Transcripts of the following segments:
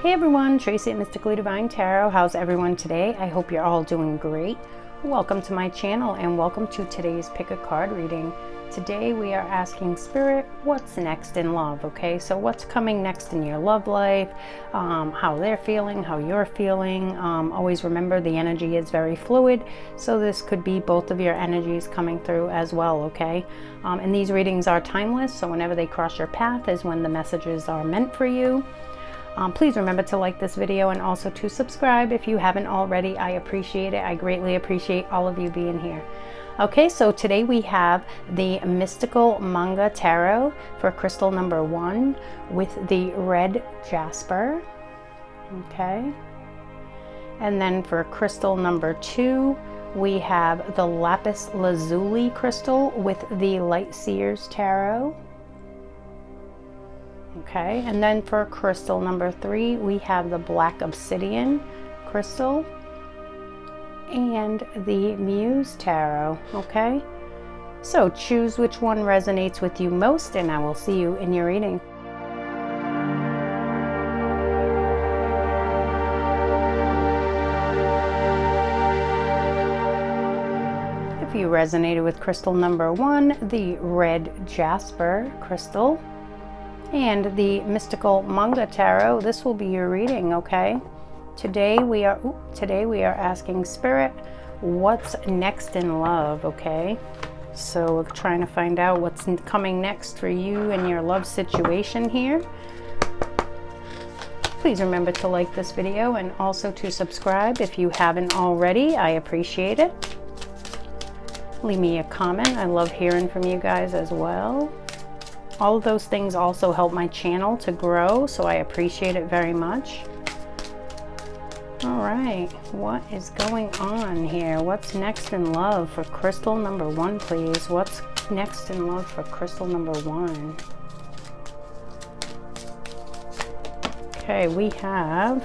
Hey everyone, Tracy at Mystically Divine Tarot. How's everyone today? I hope you're all doing great. Welcome to my channel and welcome to today's pick a card reading. Today we are asking Spirit, what's next in love? Okay, so what's coming next in your love life, how they're feeling, how you're feeling. Always remember the energy is very fluid, so this could be both of your energies coming through as well, okay? And these readings are timeless, so whenever they cross your path is when the messages are meant for you. Please remember to like this video and also to subscribe if you haven't already. I appreciate it. I greatly appreciate all of you being here. Okay, so today we have the Mystical Manga Tarot for crystal number 1 with the red jasper. Okay. And then for crystal number 2, we have the lapis lazuli crystal with the light Seers tarot. Okay, and then for crystal number 3, we have the black obsidian crystal and the Muse tarot. Okay, so choose which one resonates with you most and I will see you in your reading. If you resonated with crystal number 1, the red jasper crystal, and the Mystical Manga Tarot, this will be your reading, okay? Today we are asking Spirit, what's next in love, okay? So we're trying to find out what's coming next for you in your love situation here. Please remember to like this video and also to subscribe if you haven't already. I appreciate it. Leave me a comment. I love hearing from you guys as well. All of those things also help my channel to grow, so I appreciate it very much. All right, what is going on here? What's next in love for crystal number 1, please? What's next in love for crystal number 1? Okay, we have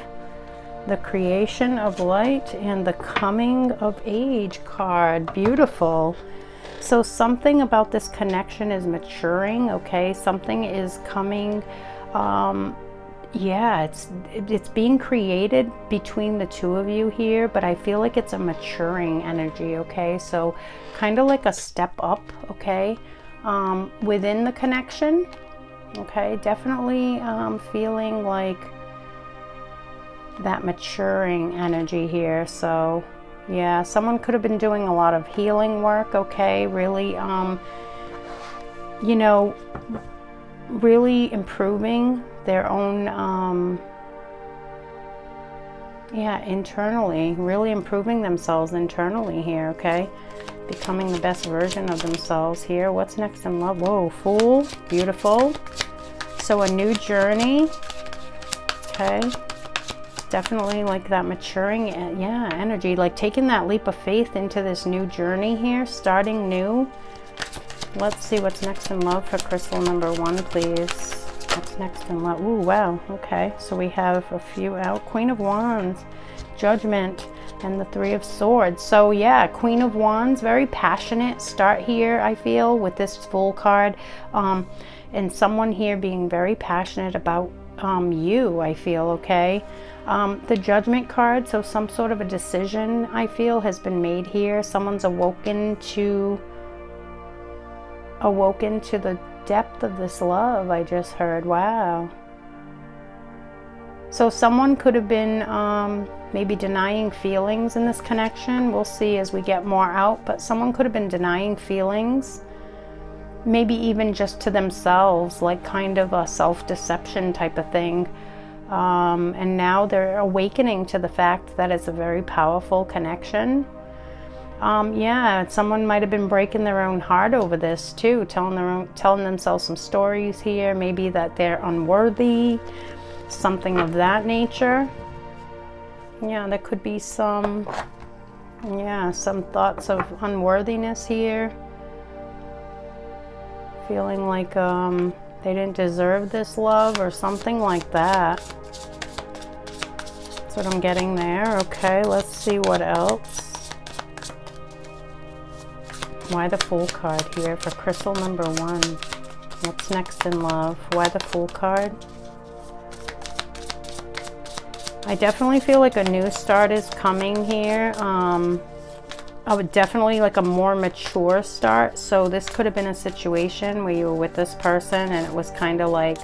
the creation of light and the coming of age card. Beautiful. So something about this connection is maturing, okay? Something is coming, yeah, it's being created between the two of you here, but I feel like it's a maturing energy, okay? So kind of like a step up, okay? Within the connection, okay? Definitely feeling like that maturing energy here, so yeah, someone could have been doing a lot of healing work, okay? Really, you know, really improving their own, yeah, internally, really improving themselves internally here, okay? Becoming the best version of themselves here. What's next in love? Whoa, Fool, beautiful. So a new journey, okay? Definitely like that maturing, yeah, energy, like taking that leap of faith into this new journey here, starting new. Let's see what's next in love for crystal number 1, please. What's next in love? Ooh, wow, okay, so we have a few out. Queen of Wands, Judgment, and the 3 of Swords. So yeah, Queen of Wands, very passionate start here, I feel, with this Fool card, and someone here being very passionate about you, I feel, okay? The Judgment card, so some sort of a decision, I feel, has been made here. Someone's awoken to the depth of this love, I just heard. Wow. So someone could have been maybe denying feelings in this connection. We'll see as we get more out, but someone could have been denying feelings, maybe even just to themselves, like kind of a self-deception type of thing. And now they're awakening to the fact that it's a very powerful connection. Yeah, someone might have been breaking their own heart over this too, telling themselves some stories here, maybe that they're unworthy, something of that nature. Yeah, there could be some thoughts of unworthiness here. Feeling like they didn't deserve this love or something like that. That's what I'm getting there. Okay, let's see what else. Why the Fool card here for crystal number 1? What's next in love? Why the Fool card? I definitely feel like a new start is coming here. I would definitely like a more mature start. So this could have been a situation where you were with this person and it was kind of like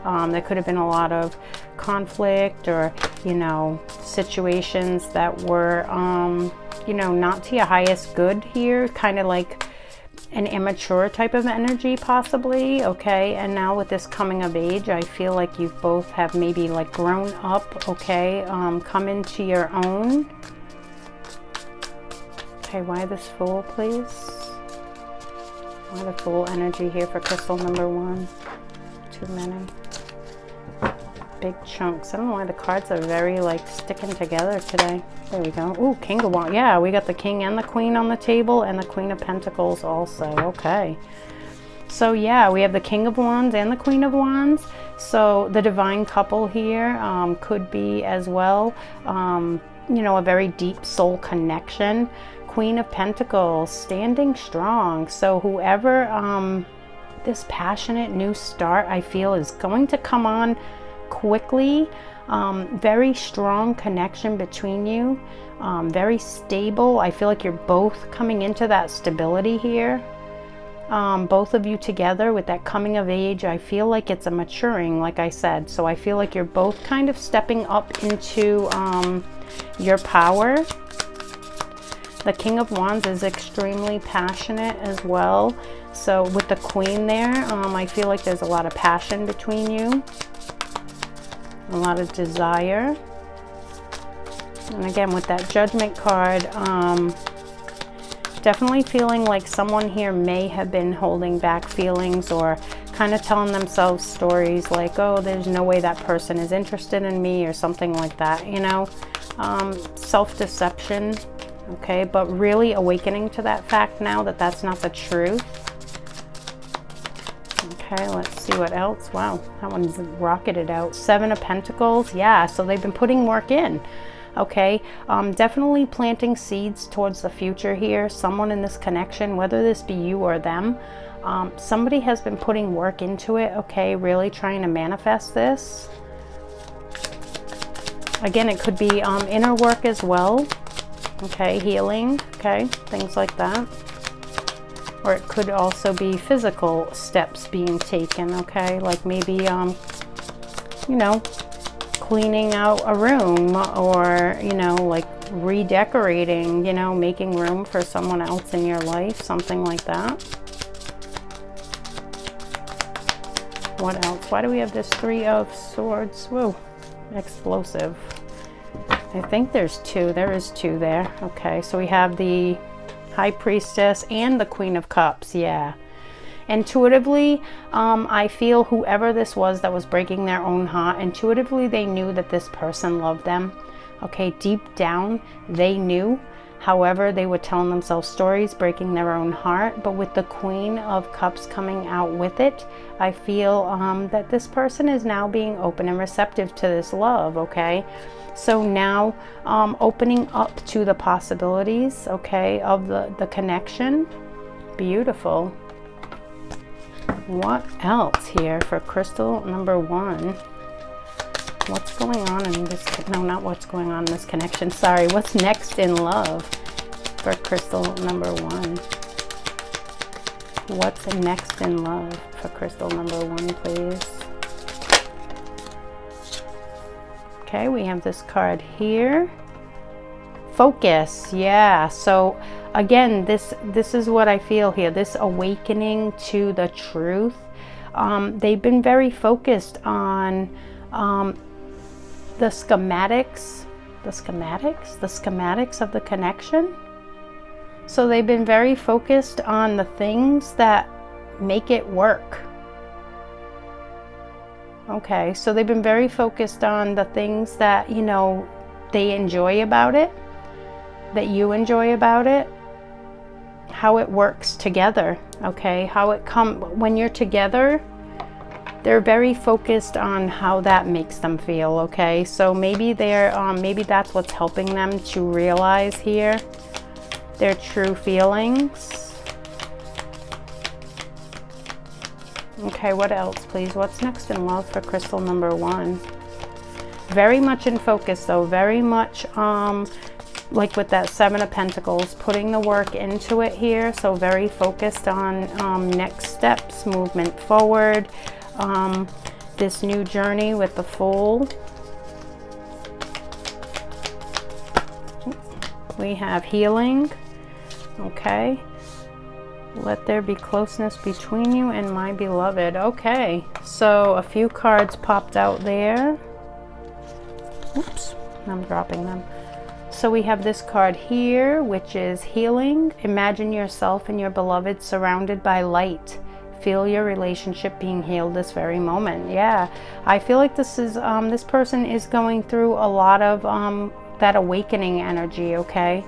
there could have been a lot of conflict, or you know, situations that were you know, not to your highest good here, kind of like an immature type of energy possibly. Okay, and now with this coming of age, I feel like you both have maybe like grown up. Okay, come into your own. Okay, why this Fool, please? Why the Fool energy here for crystal number 1? Too many. Big chunks. I don't know why the cards are very like sticking together today. There we go. Ooh, King of Wands. Yeah, we got the King and the Queen on the table, and the Queen of Pentacles also. Okay. So yeah, we have the King of Wands and the Queen of Wands. So the divine couple here could be as well, you know, a very deep soul connection. Queen of Pentacles, standing strong. So whoever this passionate new start, I feel, is going to come on quickly. Very strong connection between you, very stable. I feel like you're both coming into that stability here. Both of you together with that coming of age, I feel like it's a maturing, like I said. So I feel like you're both kind of stepping up into your power. The King of Wands is extremely passionate as well. So with the Queen there, I feel like there's a lot of passion between you, a lot of desire. And again, with that Judgment card, definitely feeling like someone here may have been holding back feelings, or kind of telling themselves stories like, oh, there's no way that person is interested in me, or something like that, you know. Self-deception. Okay, but really awakening to that fact now that that's not the truth. Okay, let's see what else. Wow, that one's rocketed out. 7 of Pentacles. Yeah, so they've been putting work in. Okay, definitely planting seeds towards the future here. Someone in this connection, whether this be you or them, somebody has been putting work into it. Okay, really trying to manifest this. Again, it could be inner work as well. Okay, healing, okay, things like that. Or it could also be physical steps being taken, okay, like maybe, you know, cleaning out a room, or, you know, like redecorating, you know, making room for someone else in your life, something like that. What else? Why do we have this 3 of Swords? Whoa, explosive. I think there's 2. There is 2 there. Okay, so we have the High Priestess and the Queen of Cups. Yeah. Intuitively, I feel whoever this was that was breaking their own heart, intuitively they knew that this person loved them. Okay, deep down they knew. However, they were telling themselves stories, breaking their own heart. But with the Queen of Cups coming out with it, I feel that this person is now being open and receptive to this love. Okay, so now opening up to the possibilities, okay, of the connection. Beautiful. What else here for crystal number 1? What's going on in this, no, not what's going on in this connection, sorry, what's next in love for crystal number 1? What's next in love for crystal number 1, please? Okay, we have this card here. Focus, yeah. So again, this is what I feel here, this awakening to the truth. They've been very focused on the schematics of the connection. So they've been very focused on the things that make it work. Okay, so they've been very focused on the things that, you know, they enjoy about it, that you enjoy about it, how it works together. Okay, how it when you're together, they're very focused on how that makes them feel. Okay, so maybe they're maybe that's what's helping them to realize here their true feelings. Okay, what else, please? What's next in love for crystal number 1? Very much in focus though, very much like with that Seven of Pentacles, putting the work into it here. So very focused on next steps, movement forward, this new journey with the Fool. We have healing. Okay. Let there be closeness between you and my beloved. Okay. So a few cards popped out there. Oops, I'm dropping them. So we have this card here, which is healing. Imagine yourself and your beloved surrounded by light. Feel your relationship being healed this very moment. Yeah, I feel like this is this person is going through a lot of that awakening energy. Okay,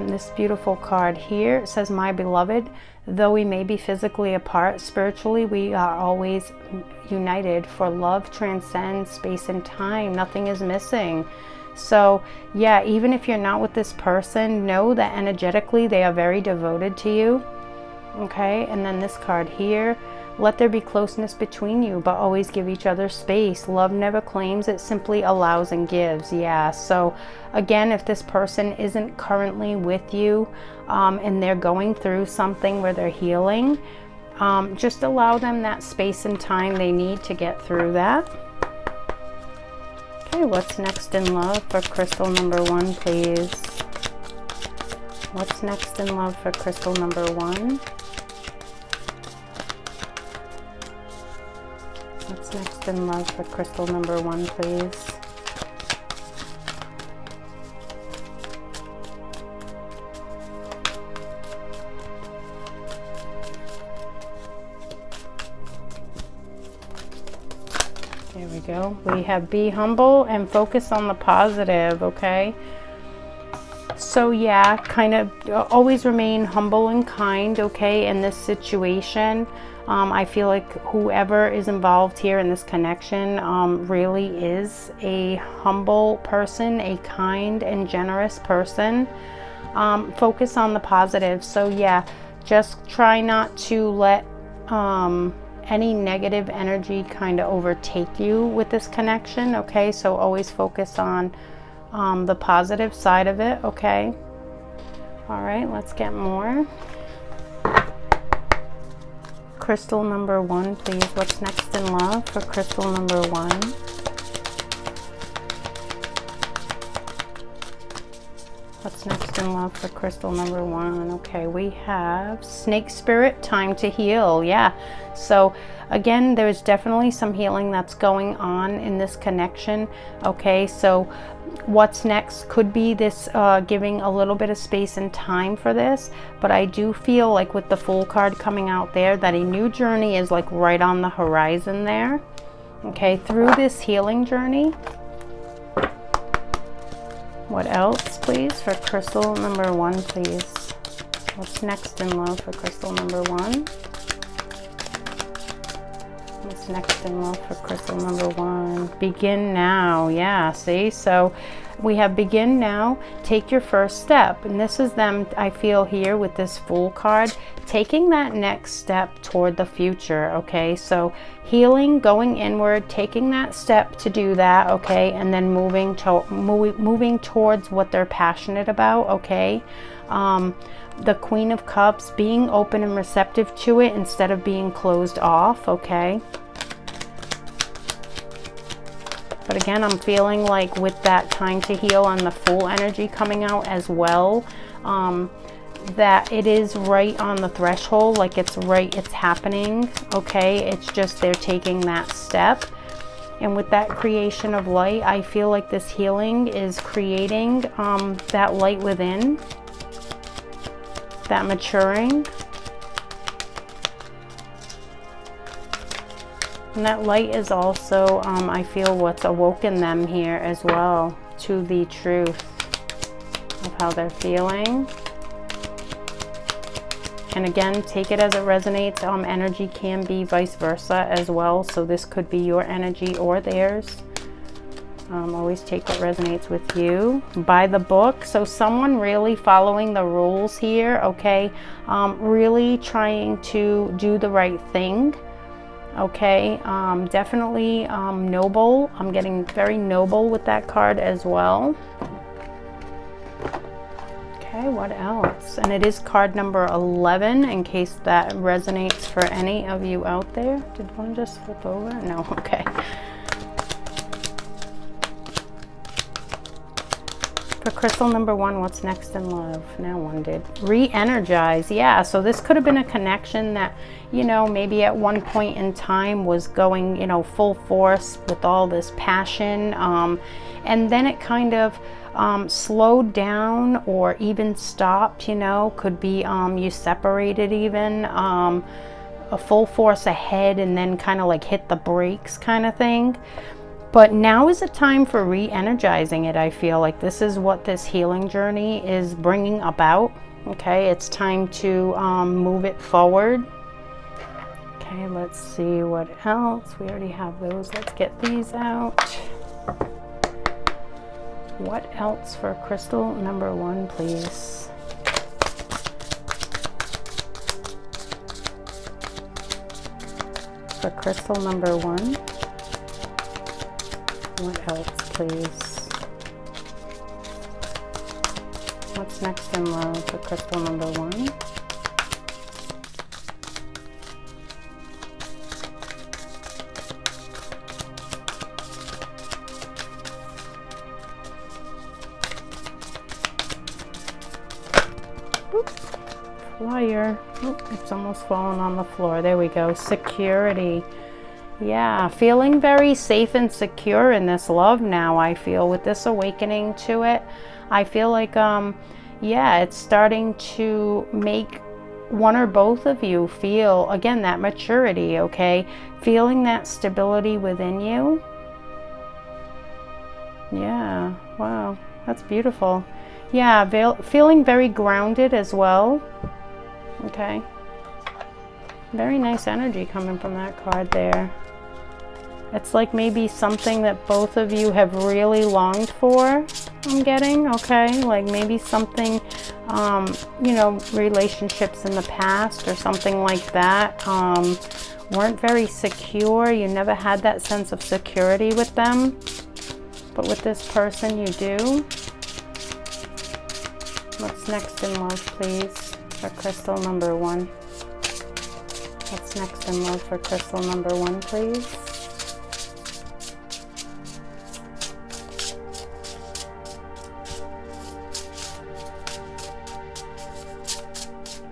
this beautiful card here, it says, my beloved, though we may be physically apart, spiritually we are always united, for love transcends space and time. Nothing is missing. So yeah, even if you're not with this person, know that energetically they are very devoted to you. Okay, and then this card here, let there be closeness between you, but always give each other space. Love never claims, it simply allows and gives. Yeah, so again, if this person isn't currently with you and they're going through something where they're healing, just allow them that space and time they need to get through that. Okay, what's next in love for crystal number 1, please? What's next in love for crystal number 1? What's next in love for crystal number 1, please? There we go. We have be humble and focus on the positive, okay? So yeah, kind of always remain humble and kind, okay, in this situation. I feel like whoever is involved here in this connection really is a humble person, a kind and generous person. Focus on the positive. So yeah, just try not to let any negative energy kind of overtake you with this connection, okay? So always focus on the positive side of it, okay? All right, let's get more. Crystal number 1, please. What's next in love for crystal number 1? What's next in love for crystal number 1? Okay, we have snake spirit, time to heal. Yeah, so again, there's definitely some healing that's going on in this connection. Okay, so what's next could be this giving a little bit of space and time for this, but I do feel like with the Fool card coming out there that a new journey is like right on the horizon there. Okay, through this healing journey. What else, please, for crystal number 1, please? What's next in love for crystal number 1? What's next in love for crystal number 1? Begin now. Yeah, see? So we have begin now. Take your first step. And this is them, I feel here with this Fool card, taking that next step toward the future, okay? So healing, going inward, taking that step to do that, okay? And then moving towards what they're passionate about, okay? The Queen of Cups, being open and receptive to it instead of being closed off, okay? But again, I'm feeling like with that time to heal and the Fool energy coming out as well, that it is right on the threshold, like it's right, it's happening, okay? It's just they're taking that step. And with that creation of light, I feel like this healing is creating that light within, that maturing. And that light is also, I feel, what's awoken them here as well to the truth of how they're feeling. And again, take it as it resonates. Energy can be vice versa as well. So this could be your energy or theirs. Always take what resonates with you. By the book. So someone really following the rules here, okay? Really trying to do the right thing. Okay, definitely noble. I'm getting very noble with that card as well. Okay, what else? And it is card number 11, in case that resonates for any of you out there. Did one just flip over? No, okay. For crystal number 1, what's next in love? Now one did. Re-energize. Yeah, so this could have been a connection that, you know, maybe at one point in time was going, you know, full force with all this passion. And then it kind of slowed down or even stopped, you know. Could be you separated even. A full force ahead and then kind of like hit the brakes kind of thing. But now is a time for re-energizing it. I feel like this is what this healing journey is bringing about. Okay, it's time to move it forward. Okay, let's see what else. We already have those. Let's get these out. What else for crystal number 1, please? For crystal number 1. What else, please? What's next in love for crystal number 1? Oop. Flyer. Oop, it's almost fallen on the floor. There we go. Security. Yeah, feeling very safe and secure in this love now, I feel, with this awakening to it. I feel like, yeah, it's starting to make one or both of you feel, again, that maturity, okay? Feeling that stability within you. Yeah, wow, that's beautiful. Yeah, feeling very grounded as well. Okay. Very nice energy coming from that card there. It's like maybe something that both of you have really longed for, I'm getting, okay? Like maybe something, you know, relationships in the past or something like that weren't very secure. You never had that sense of security with them. But with this person, you do. What's next in love, please, for crystal number 1? What's next in love for crystal number 1, please?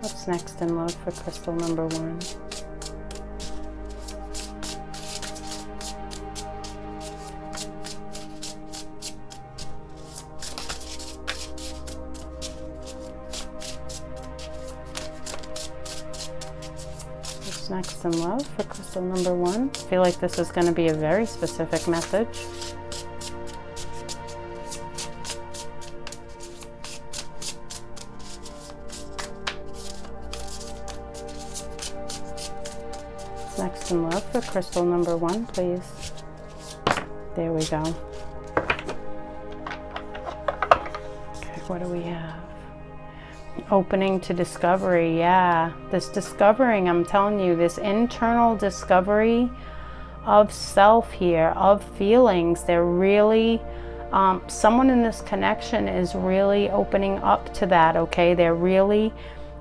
What's next in love for crystal number 1? What's next in love for crystal number 1? I feel like this is going to be a very specific message. Next in love for crystal number 1, please. There we go. Okay, what do we have? Opening to discovery. Yeah, this discovering, I'm telling you, this internal discovery of self here, of feelings. They're really, someone in this connection is really opening up to that, okay? They're really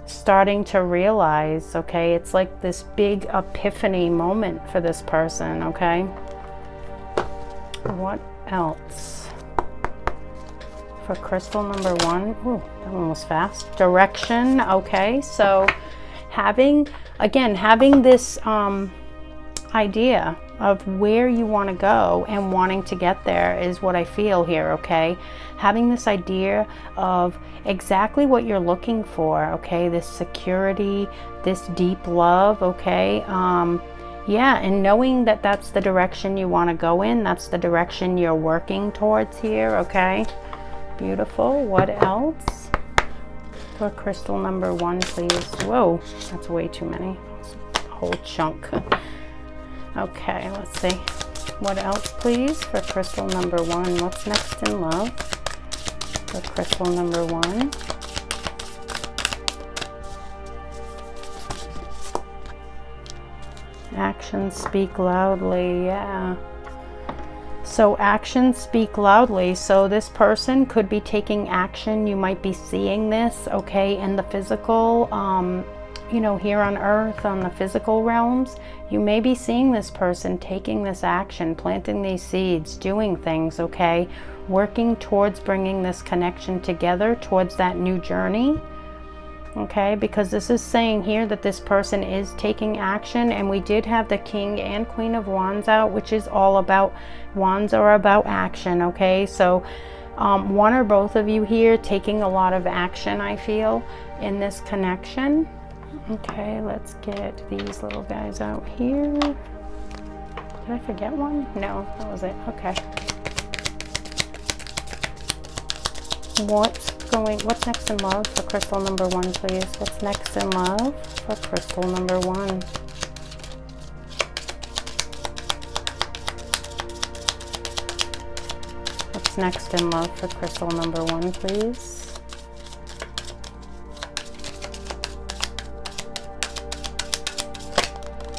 starting to realize, okay, it's like this big epiphany moment for this person, okay? What else for crystal number 1? Ooh, that one was fast. Direction. Okay, so having this idea of where you want to go and wanting to get there is what I feel here, okay? Having this idea of exactly what you're looking for, okay? This security, this deep love, okay? Yeah, and knowing that that's the direction you want to go in, that's the direction you're working towards here, okay? Beautiful. What else for crystal number 1, please? Whoa, that's way too many. That's a whole chunk. Okay, let's see. What else, please, for crystal number 1? What's next in love for crystal number 1? Actions speak loudly, yeah. So actions speak loudly. So this person could be taking action. You might be seeing this, okay, in the physical, you know, here on earth, on the physical realms. You may be seeing this person taking this action, planting these seeds, doing things, okay, working towards bringing this connection together, towards that new journey. Okay, because this is saying here that this person is taking action, and we did have the King and Queen of Wands out, which is all about, wands are about action, okay? So one or both of you here taking a lot of action, I feel, in this connection. Okay, let's get these little guys out here. Did I forget one? No, that was it. Okay. What's next in love for crystal number 1, please? What's next in love for crystal number 1? What's next in love for crystal number 1, please?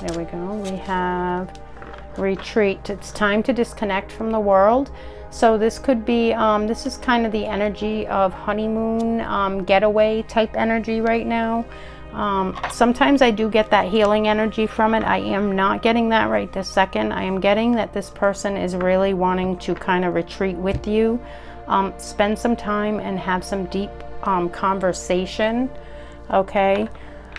There we go. We have retreat. It's time to disconnect from the world. So this could be, this is kind of the energy of honeymoon, getaway type energy right now. Sometimes I do get that healing energy from it. I am not getting that right this second. I am getting that this person is really wanting to kind of retreat with you, spend some time and have some deep conversation, okay?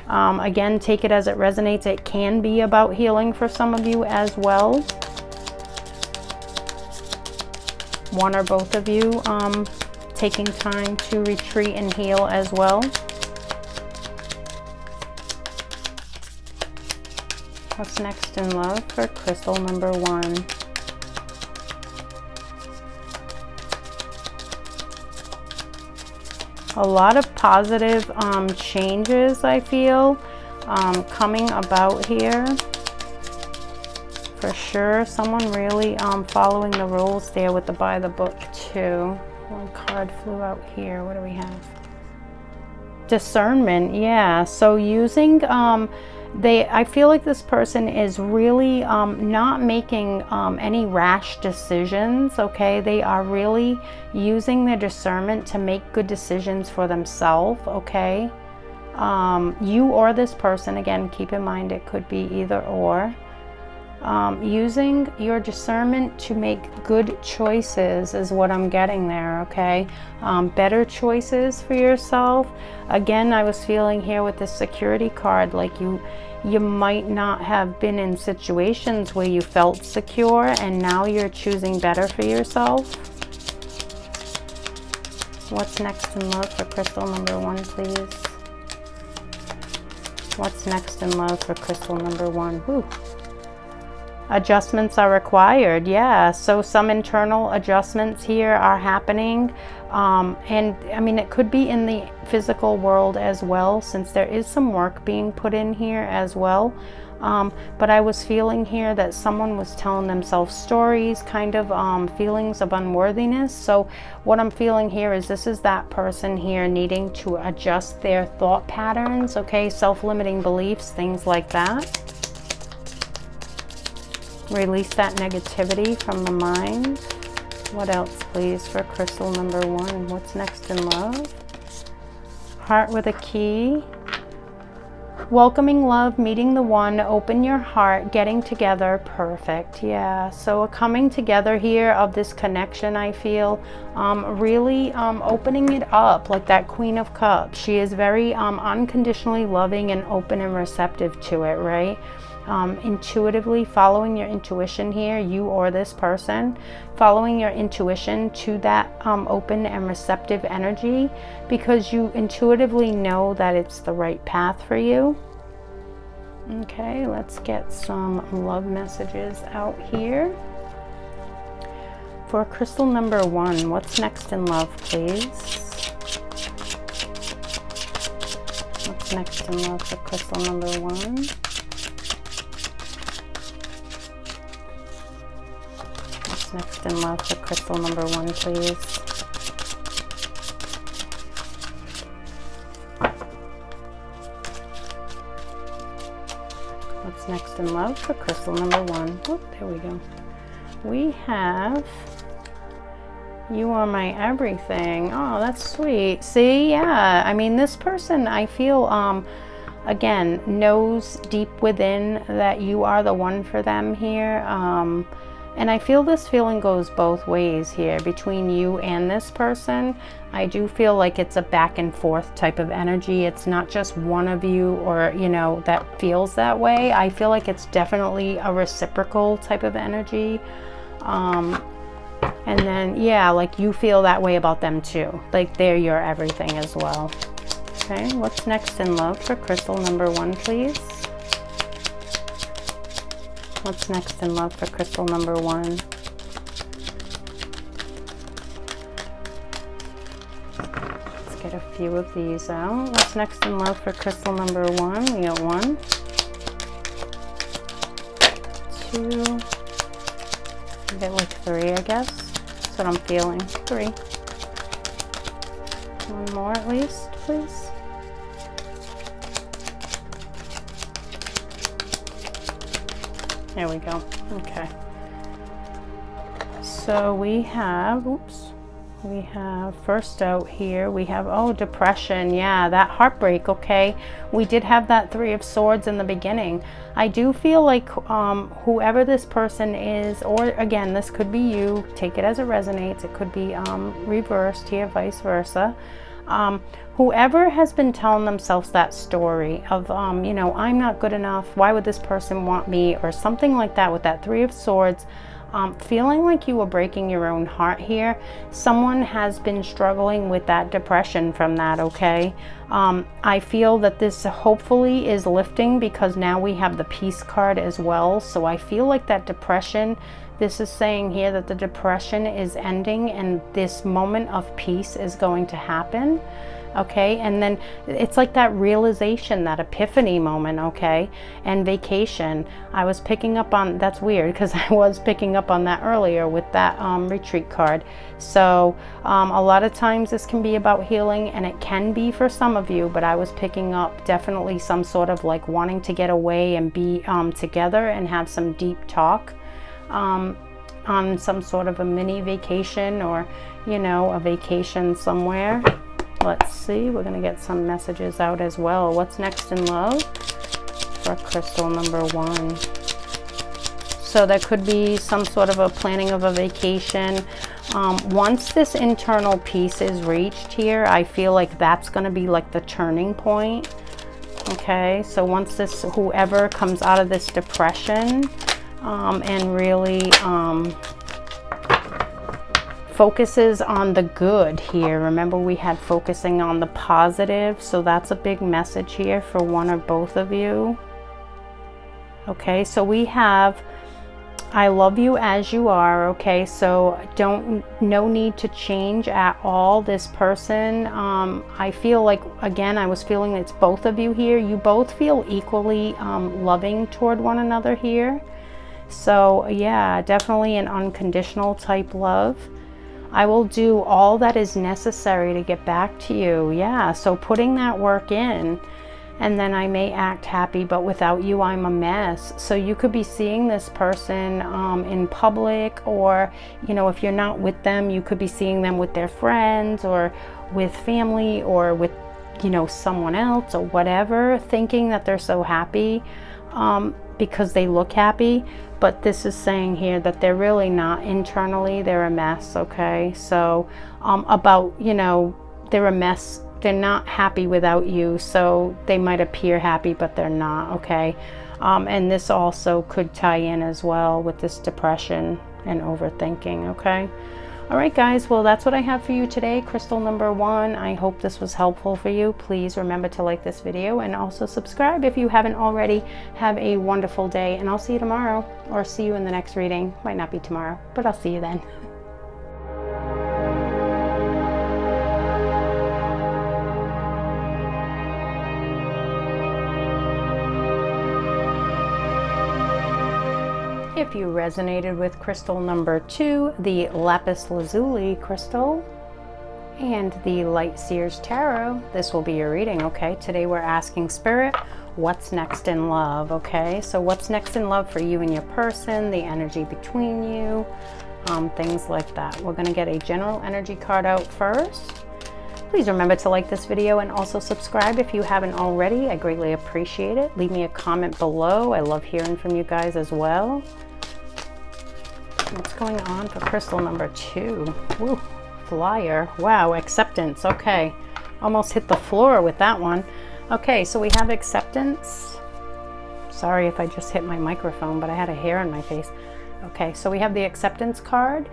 Again, take it as it resonates. It can be about healing for some of you as well. One or both of you taking time to retreat and heal as well. What's next in love for crystal number 1? A lot of positive changes, I feel, coming about here. For sure, someone really following the rules there with the by the book too. One card flew out here. What do we have? Discernment, yeah. So using, I feel like this person is really not making any rash decisions, okay? They are really using their discernment to make good decisions for themselves, okay? You or this person, again, keep in mind it could be either or. Using your discernment to make good choices is what I'm getting there, okay? Better choices for yourself. Again, I was feeling here with this security card, like you might not have been in situations where you felt secure, and now you're choosing better for yourself. What's next in love for crystal number 1, please? What's next in love for crystal number 1? Whew. Adjustments are required, yeah. So some internal adjustments here are happening. And I mean, it could be in the physical world as well, since there is some work being put in here as well. But I was feeling here that someone was telling themselves stories, kind of feelings of unworthiness. So what I'm feeling here is this is that person here needing to adjust their thought patterns, okay? Self-limiting beliefs, things like that. Release that negativity from the mind. What else, please, for crystal number 1? What's next in love? Heart with a key. Welcoming love, meeting the one, open your heart, getting together, perfect. Yeah, so a coming together here of this connection, I feel, really opening it up, like that Queen of Cups. She is very unconditionally loving and open and receptive to it, right? Intuitively following your intuition here, you or this person, following your intuition to that open and receptive energy, because you intuitively know that it's the right path for you. Okay, let's get some love messages out here. For crystal number 1, what's next in love, please? What's next in love for crystal number 1? Next in love for crystal number 1, please. What's next in love for crystal number 1? Oh, there we go. We have, you are my everything. Oh, that's sweet. See, yeah, I mean, this person, I feel, again, knows deep within that you are the one for them here. And I feel this feeling goes both ways here between you and this person. I do feel like it's a back and forth type of energy. It's not just one of you, or, you know, that feels that way. I feel like it's definitely a reciprocal type of energy. And then, yeah, like you feel that way about them too. Like they're your everything as well. Okay, what's next in love for crystal number 1, please? What's next in love for crystal number 1? Let's get a few of these out. What's next in love for crystal number 1? We got 1, 2, we get like 3, I guess. That's what I'm feeling. 3. One more at least, please. There we go. Okay. So we have, oops, we have first out here, we have, oh, depression. Yeah, that heartbreak. Okay. We did have that 3 of Swords in the beginning. I do feel like whoever this person is, or again, this could be you, take it as it resonates. It could be reversed here, vice versa. Whoever has been telling themselves that story of, you know, I'm not good enough, why would this person want me, or something like that with that 3 of Swords, feeling like you were breaking your own heart here. Someone has been struggling with that depression from that, okay? I feel that this hopefully is lifting because now we have the Peace card as well. So I feel like that depression, this is saying here that the depression is ending and this moment of peace is going to happen. Okay, and then it's like that realization, that epiphany moment. Okay, and vacation, I was picking up on, that's weird because I was picking up on that earlier with that retreat card. So a lot of times this can be about healing, and it can be for some of you, but I was picking up definitely some sort of like wanting to get away and be together and have some deep talk on some sort of a mini vacation, or, you know, a vacation somewhere. Let's see, we're going to get some messages out as well. What's next in love for crystal number 1? So there could be some sort of a planning of a vacation. Once this internal peace is reached here, I feel like that's going to be like the turning point. Okay, so once this, whoever comes out of this depression and really focuses on the good here. Remember, we had focusing on the positive, so that's a big message here for one or both of you. Okay, so we have, I love you as you are. Okay, so no need to change at all this person. I feel like, again, I was feeling it's both of you here. You both feel equally loving toward one another here. So yeah, definitely an unconditional type love. I will do all that is necessary to get back to you. Yeah, so putting that work in, and then I may act happy, but without you, I'm a mess. So you could be seeing this person in public, or, you know, if you're not with them, you could be seeing them with their friends or with family or with, you know, someone else or whatever, thinking that they're so happy because they look happy. But this is saying here that they're really not. Internally, they're a mess. Okay, so about, you know, they're a mess. They're not happy without you, so they might appear happy, but they're not. Okay, and this also could tie in as well with this depression and overthinking. Okay. All right, guys, well, that's what I have for you today, crystal number 1. I hope this was helpful for you. Please remember to like this video and also subscribe if you haven't already. Have a wonderful day, and I'll see you tomorrow, or see you in the next reading. Might not be tomorrow, but I'll see you then. If you resonated with crystal number 2, the lapis lazuli crystal, and the light Seers tarot, this will be your reading. Okay, today we're asking Spirit, what's next in love, okay? So what's next in love for you and your person, the energy between you, things like that. We're gonna get a general energy card out first. Please remember to like this video and also subscribe if you haven't already. I greatly appreciate it. Leave me a comment below. I love hearing from you guys as well. What's going on for crystal number 2? Woo, flyer. Wow, acceptance. Okay, almost hit the floor with that one. Okay, so we have acceptance. Sorry if I just hit my microphone, but I had a hair in my face. Okay, so we have the acceptance card.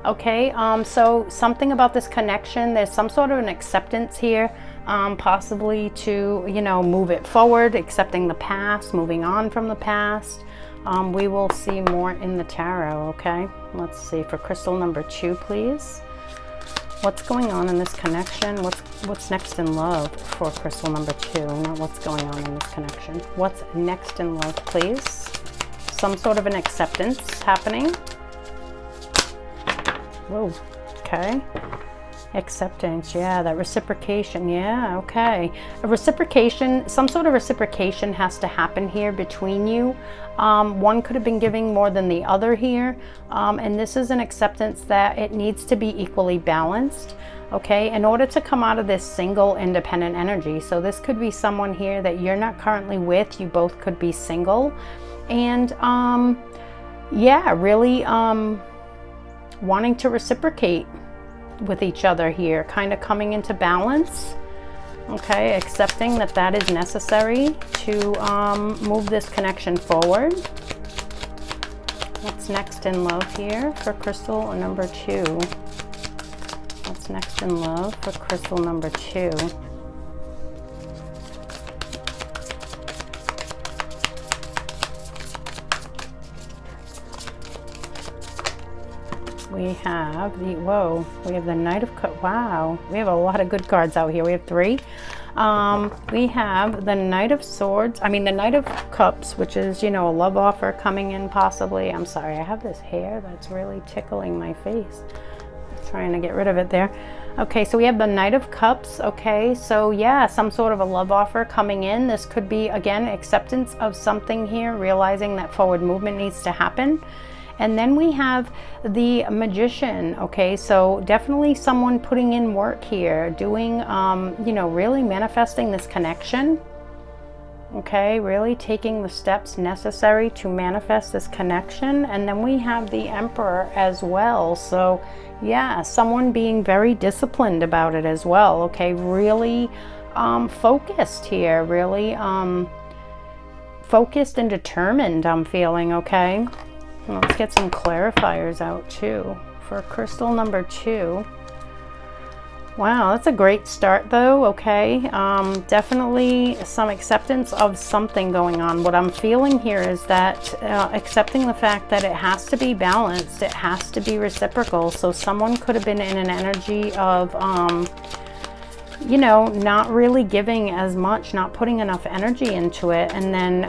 Okay, so something about this connection, there's some sort of an acceptance here, possibly to, you know, move it forward, accepting the past, moving on from the past. We will see more in the tarot, okay? Let's see, for crystal number 2, please. What's going on in this connection? What's next in love for crystal number 2? Not what's going on in this connection. What's next in love, please? Some sort of an acceptance happening. Whoa, okay. Acceptance, yeah, that reciprocation, yeah, okay. A reciprocation, some sort of reciprocation has to happen here between you. One could have been giving more than the other here, and this is an acceptance that it needs to be equally balanced, okay, in order to come out of this single independent energy. So this could be someone here that you're not currently with, you both could be single, and yeah, really wanting to reciprocate with each other here, kind of coming into balance, okay, accepting that that is necessary to move this connection forward. What's next in love here for crystal number 2? What's next in love for crystal number 2? We have the, whoa, we have the Knight of Cups. Wow, we have a lot of good cards out here. We have 3. We have the Knight of Swords, the Knight of Cups, which is, you know, a love offer coming in possibly. I'm sorry, I have this hair that's really tickling my face. I'm trying to get rid of it there. Okay, so we have the Knight of Cups, okay, so yeah, some sort of a love offer coming in. This could be, again, acceptance of something here, realizing that forward movement needs to happen. And then we have the Magician, okay, so definitely someone putting in work here, doing, you know, really manifesting this connection, okay, really taking the steps necessary to manifest this connection. And then we have the Emperor as well, so yeah, someone being very disciplined about it as well, okay, really focused here, really focused and determined, I'm feeling, okay. Let's get some clarifiers out too for crystal number 2. Wow, that's a great start though, okay. Definitely some acceptance of something going on. What I'm feeling here is that accepting the fact that it has to be balanced, it has to be reciprocal. So someone could have been in an energy of you know, not really giving as much, not putting enough energy into it, and then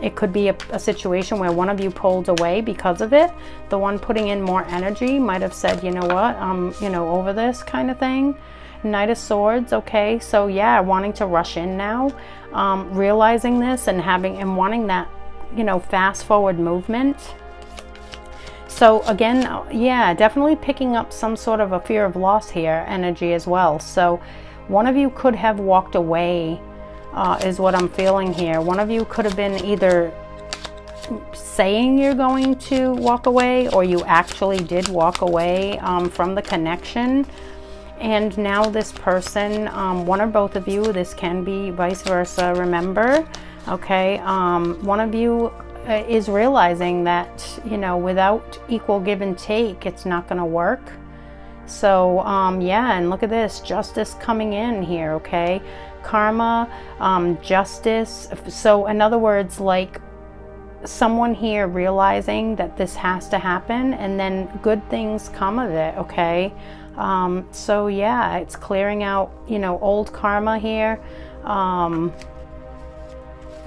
it could be a situation where one of you pulled away because of it. The one putting in more energy might have said, you know what, you know, over this kind of thing. Knight of Swords, okay, so yeah, wanting to rush in now, realizing this and wanting that, you know, fast forward movement. So again, yeah, definitely picking up some sort of a fear of loss here energy as well. So one of you could have walked away, is what I'm feeling here. One of you could have been either saying you're going to walk away, or you actually did walk away from the connection. And now this person, one or both of you, this can be vice versa, remember, okay, one of you is realizing that, you know, without equal give and take, it's not going to work. So yeah, and look at this, justice coming in here, okay, karma, justice. So in other words, like someone here realizing that this has to happen, and then good things come of it, okay. So yeah, it's clearing out, you know, old karma here.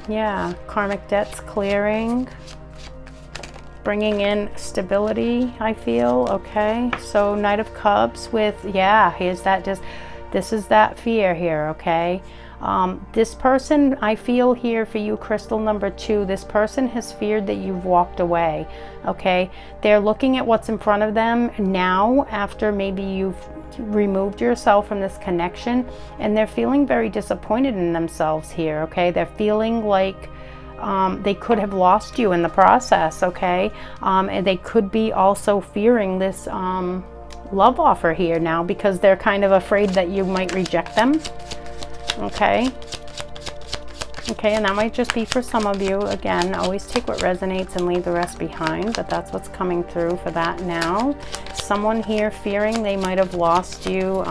Yeah, karmic debts clearing, bringing in stability, I feel, okay. So Knight of Cups with, yeah, here's that, just this is that fear here, okay. This person, I feel here for you, crystal number 2, this person has feared that you've walked away, okay? They're looking at what's in front of them now after maybe you've removed yourself from this connection, and they're feeling very disappointed in themselves here, okay? They're feeling like they could have lost you in the process, okay? And they could be also fearing this love offer here now because they're kind of afraid that you might reject them, okay? Okay, and that might just be for some of you. Again, always take what resonates and leave the rest behind, but that's what's coming through for that now. Someone here fearing they might have lost you,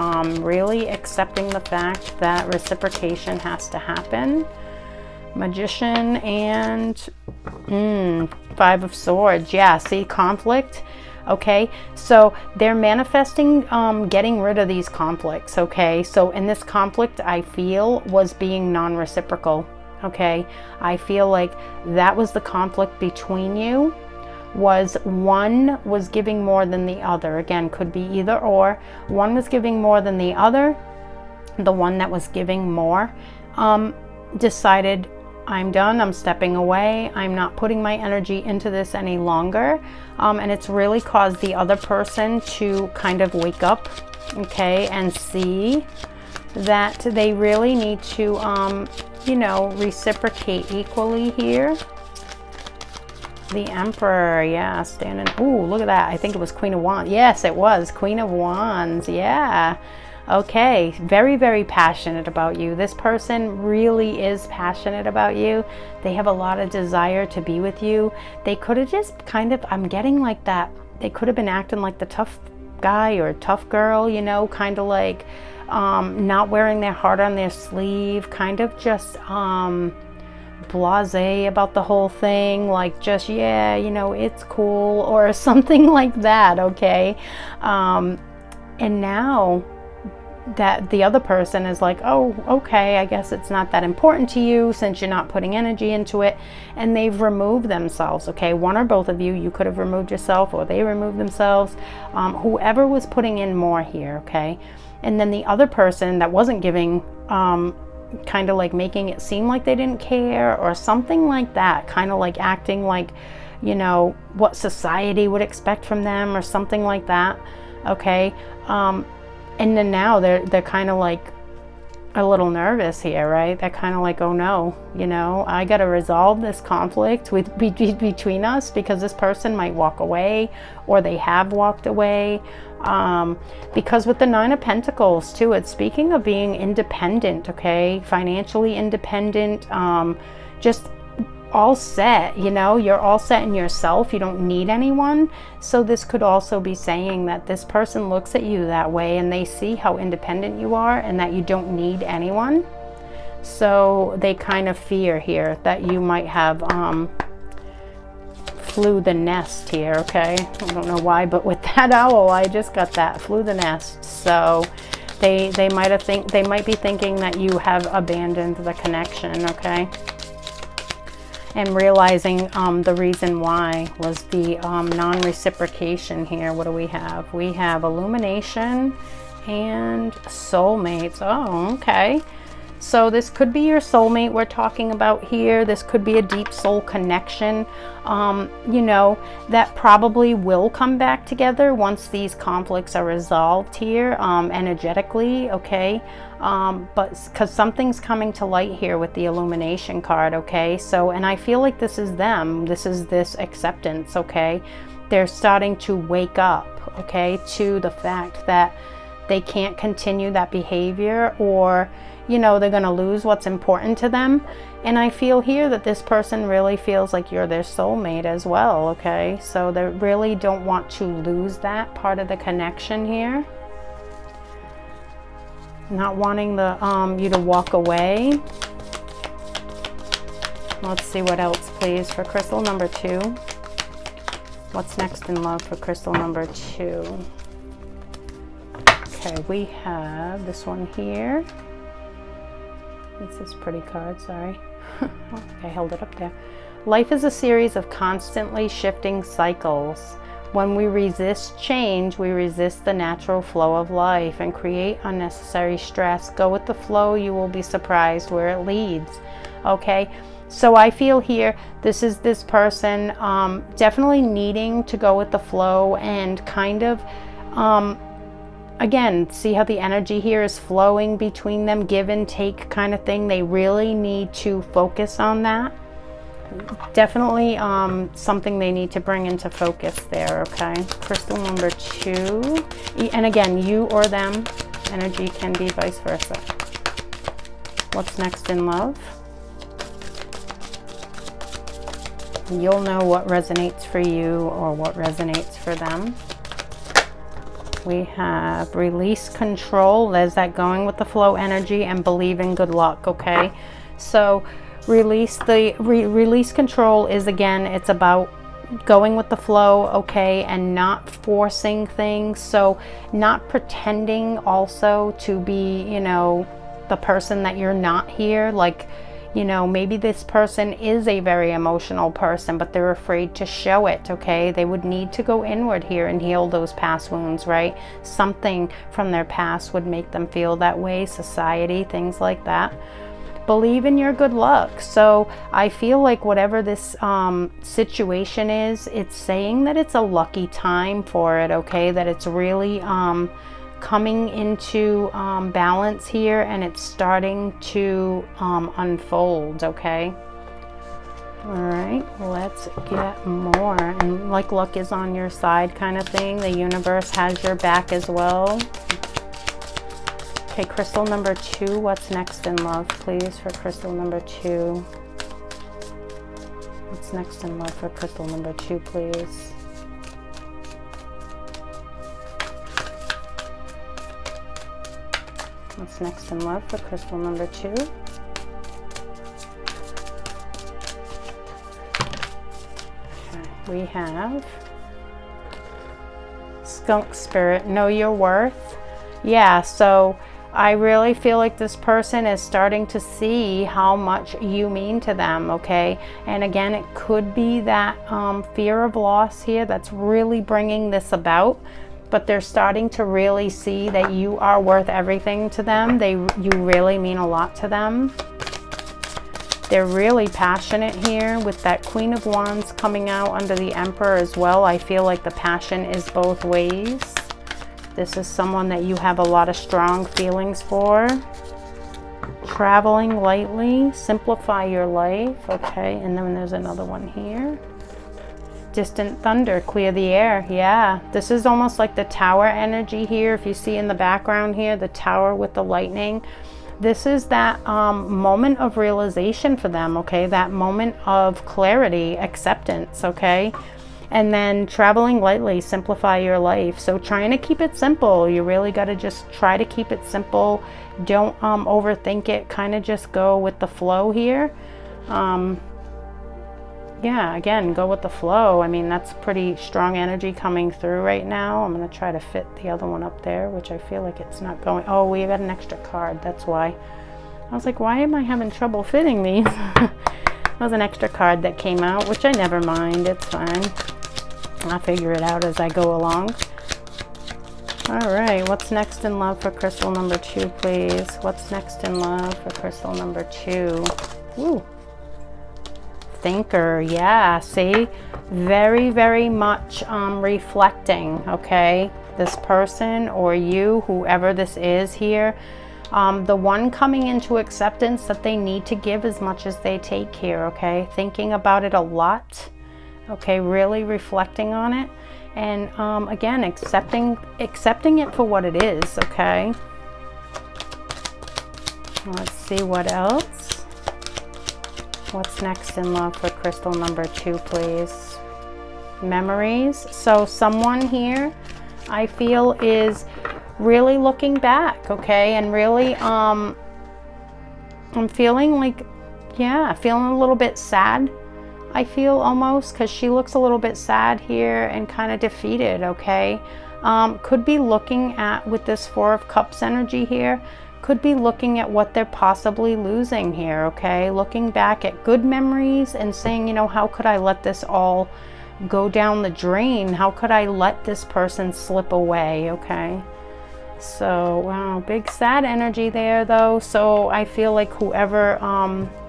really accepting the fact that reciprocation has to happen. Magician and 5 of Swords. Yeah, see, conflict. Okay, so they're manifesting getting rid of these conflicts, okay? So in this conflict, I feel, was being non-reciprocal, okay? I feel like that was the conflict between you, was one was giving more than the other. Again, could be either or. One was giving more than the other. The one that was giving more decided, I'm done, I'm stepping away, I'm not putting my energy into this any longer. And it's really caused the other person to kind of wake up, okay, and see that they really need to, you know, reciprocate equally here. The Emperor, yeah, standing, ooh, look at that. I think it was Queen of Wands. Yes, it was Queen of Wands, yeah. Okay, very, very passionate about you. This person really is passionate about you. They have a lot of desire to be with you. They could have just kind of, I'm getting like that, they could have been acting like the tough guy or tough girl, you know, kind of like not wearing their heart on their sleeve, kind of just blasé about the whole thing, like just, yeah, you know, it's cool or something like that, okay? And now that the other person is like, oh, okay, I guess it's not that important to you since you're not putting energy into it, and they've removed themselves, okay? One or both of you, you could have removed yourself or they removed themselves, whoever was putting in more here, okay? And then the other person that wasn't giving, kind of like making it seem like they didn't care or something like that, kind of like acting like, you know, what society would expect from them or something like that, okay? And then now they're kind of like a little nervous here, right? They're kind of like, oh no, you know, I got to resolve this conflict between us because this person might walk away or they have walked away. Because with the 9 of Pentacles too, it's speaking of being independent, okay? Financially independent, just all set, you know, you're all set in yourself, you don't need anyone. So this could also be saying that this person looks at you that way and they see how independent you are and that you don't need anyone. So they kind of fear here that you might have flew the nest here, okay? I don't know why, but with that owl, I just got that, flew the nest. So they might be thinking that you have abandoned the connection, okay? And realizing the reason why was the non-reciprocation here. What do we have? We have illumination and soulmates. Oh, okay. So this could be your soulmate we're talking about here. This could be a deep soul connection, you know, that probably will come back together once these conflicts are resolved here, energetically, okay? But because something's coming to light here with the illumination card, okay? So, and I feel like this is them. This is this acceptance, okay? They're starting to wake up, okay, to the fact that they can't continue that behavior, or you know, they're going to lose what's important to them. And I feel here that this person really feels like you're their soulmate as well, okay? So they really don't want to lose that part of the connection here. Not wanting the you to walk away. Let's see what else, please, for crystal number 2. What's next in love for crystal number 2? Okay, we have this one here. It's this pretty card, sorry. Oh, I held it up there. Life is a series of constantly shifting cycles. When we resist change, we resist the natural flow of life and create unnecessary stress. Go with the flow. You will be surprised where it leads. Okay, so I feel here, this is this person definitely needing to go with the flow and kind of, again, see how the energy here is flowing between them, give and take kind of thing. They really need to focus on that. Definitely something they need to bring into focus there, okay? Crystal number 2. And again, you or them, energy can be vice versa. What's next in love? You'll know what resonates for you or what resonates for them. We have release control. There's that going with the flow energy and believe in good luck, okay? So release control is, again, it's about going with the flow, okay, and not forcing things. So not pretending also to be, you know, the person that you're not here. Like, you know, maybe this person is a very emotional person, but they're afraid to show it, okay? They would need to go inward here and heal those past wounds, right? Something from their past would make them feel that way, society, things like that. Believe in your good luck. So I feel like whatever this situation is, it's saying that it's a lucky time for it, okay? That it's really coming into balance here, and it's starting to unfold, okay? All right, let's get more. And like luck is on your side kind of thing. The universe has your back as well. Okay, crystal number 2, what's next in love, please, for crystal number 2? What's next in love for crystal number 2, please? What's next in love for crystal number 2? Okay, we have skunk spirit, know your worth. Yeah, so I really feel like this person is starting to see how much you mean to them, okay? And again, it could be that fear of loss here that's really bringing this about, but they're starting to really see that you are worth everything to them. You really mean a lot to them. They're really passionate here with that Queen of Wands coming out under the Emperor as well. I feel like the passion is both ways. This is someone that you have a lot of strong feelings for. Traveling lightly, simplify your life, okay? And then there's another one here. Distant thunder, clear the air. Yeah, this is almost like the tower energy here. If you see in the background here, the tower with the lightning. This is that moment of realization for them, okay? That moment of clarity, acceptance, okay? And then traveling lightly, simplify your life. So trying to keep it simple. You really got to just try to keep it simple. Don't overthink it. Kind of just go with the flow here. Yeah, again, go with the flow. I mean, that's pretty strong energy coming through right now. I'm going to try to fit the other one up there, which I feel like it's not going. Oh, we got an extra card. That's why. I was like, why am I having trouble fitting these? That was an extra card that came out, which I never mind. It's fine. I'll figure it out as I go along. All right, what's next in love for crystal number 2, please? What's next in love for crystal number 2? Ooh. Thinker, yeah, see? Very, very much reflecting, okay? This person or you, whoever this is here, the one coming into acceptance that they need to give as much as they take here, okay? Thinking about it a lot. Okay, really reflecting on it, and again, accepting it for what it is, okay? Let's see what else. What's next in love for crystal number 2, please? Memories. So someone here, I feel, is really looking back, okay? And really, I'm feeling like, yeah, feeling a little bit sad. I feel almost, because she looks a little bit sad here and kind of defeated, okay? Could be looking at, with this 4 of Cups energy here, could be looking at what they're possibly losing here, okay? Looking back at good memories and saying, you know, how could I let this all go down the drain? How could I let this person slip away? Okay. So, wow, big sad energy there though. So I feel like whoever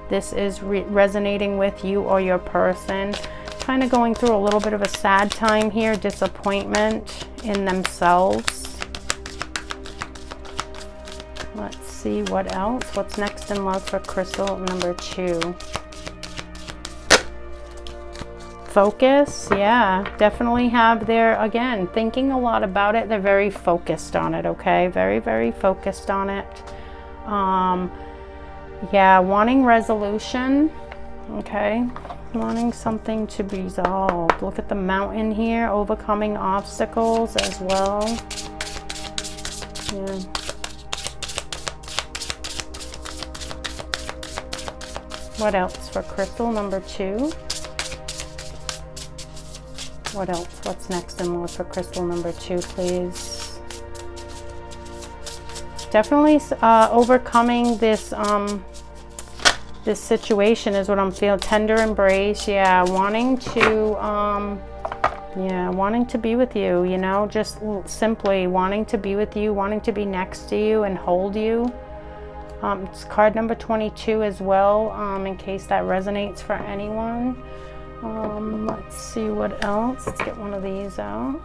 this is resonating with, you or your person, kind of going through a little bit of a sad time here, disappointment in themselves. Let's see what else. What's next in love for crystal number 2? Focus. Yeah, definitely have their, again, thinking a lot about it. They're very focused on it. Okay, very, very focused on it. Yeah, wanting resolution. Okay, wanting something to be resolved. Look at the mountain here, overcoming obstacles as well. Yeah. What else for crystal number 2? What else? What's next in love for crystal number 2, please? Definitely overcoming this this situation is what I'm feeling. Tender embrace. Yeah, wanting to wanting to be with you, you know, just simply wanting to be with you, wanting to be next to you and hold you. It's card number 22 as well, in case that resonates for anyone. Let's see what else. Let's get one of these out.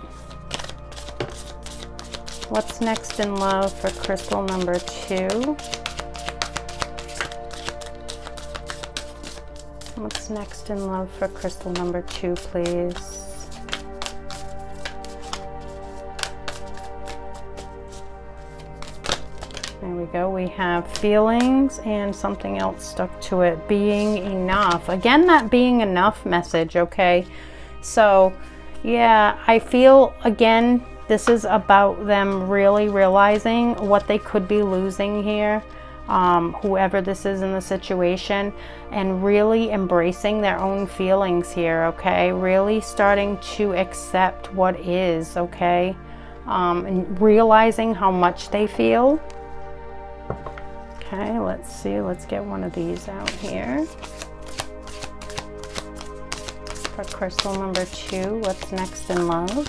What's next in love for crystal number 2? What's next in love for crystal number 2, please? There we go. We have feelings and something else stuck to it. Being enough. Again, that being enough message, okay? So, yeah, I feel, again, this is about them really realizing what they could be losing here, whoever this is in the situation, and really embracing their own feelings here, okay? Really starting to accept what is, okay? And realizing how much they feel. Okay, let's see. Let's get one of these out here. For crystal number 2, what's next in love?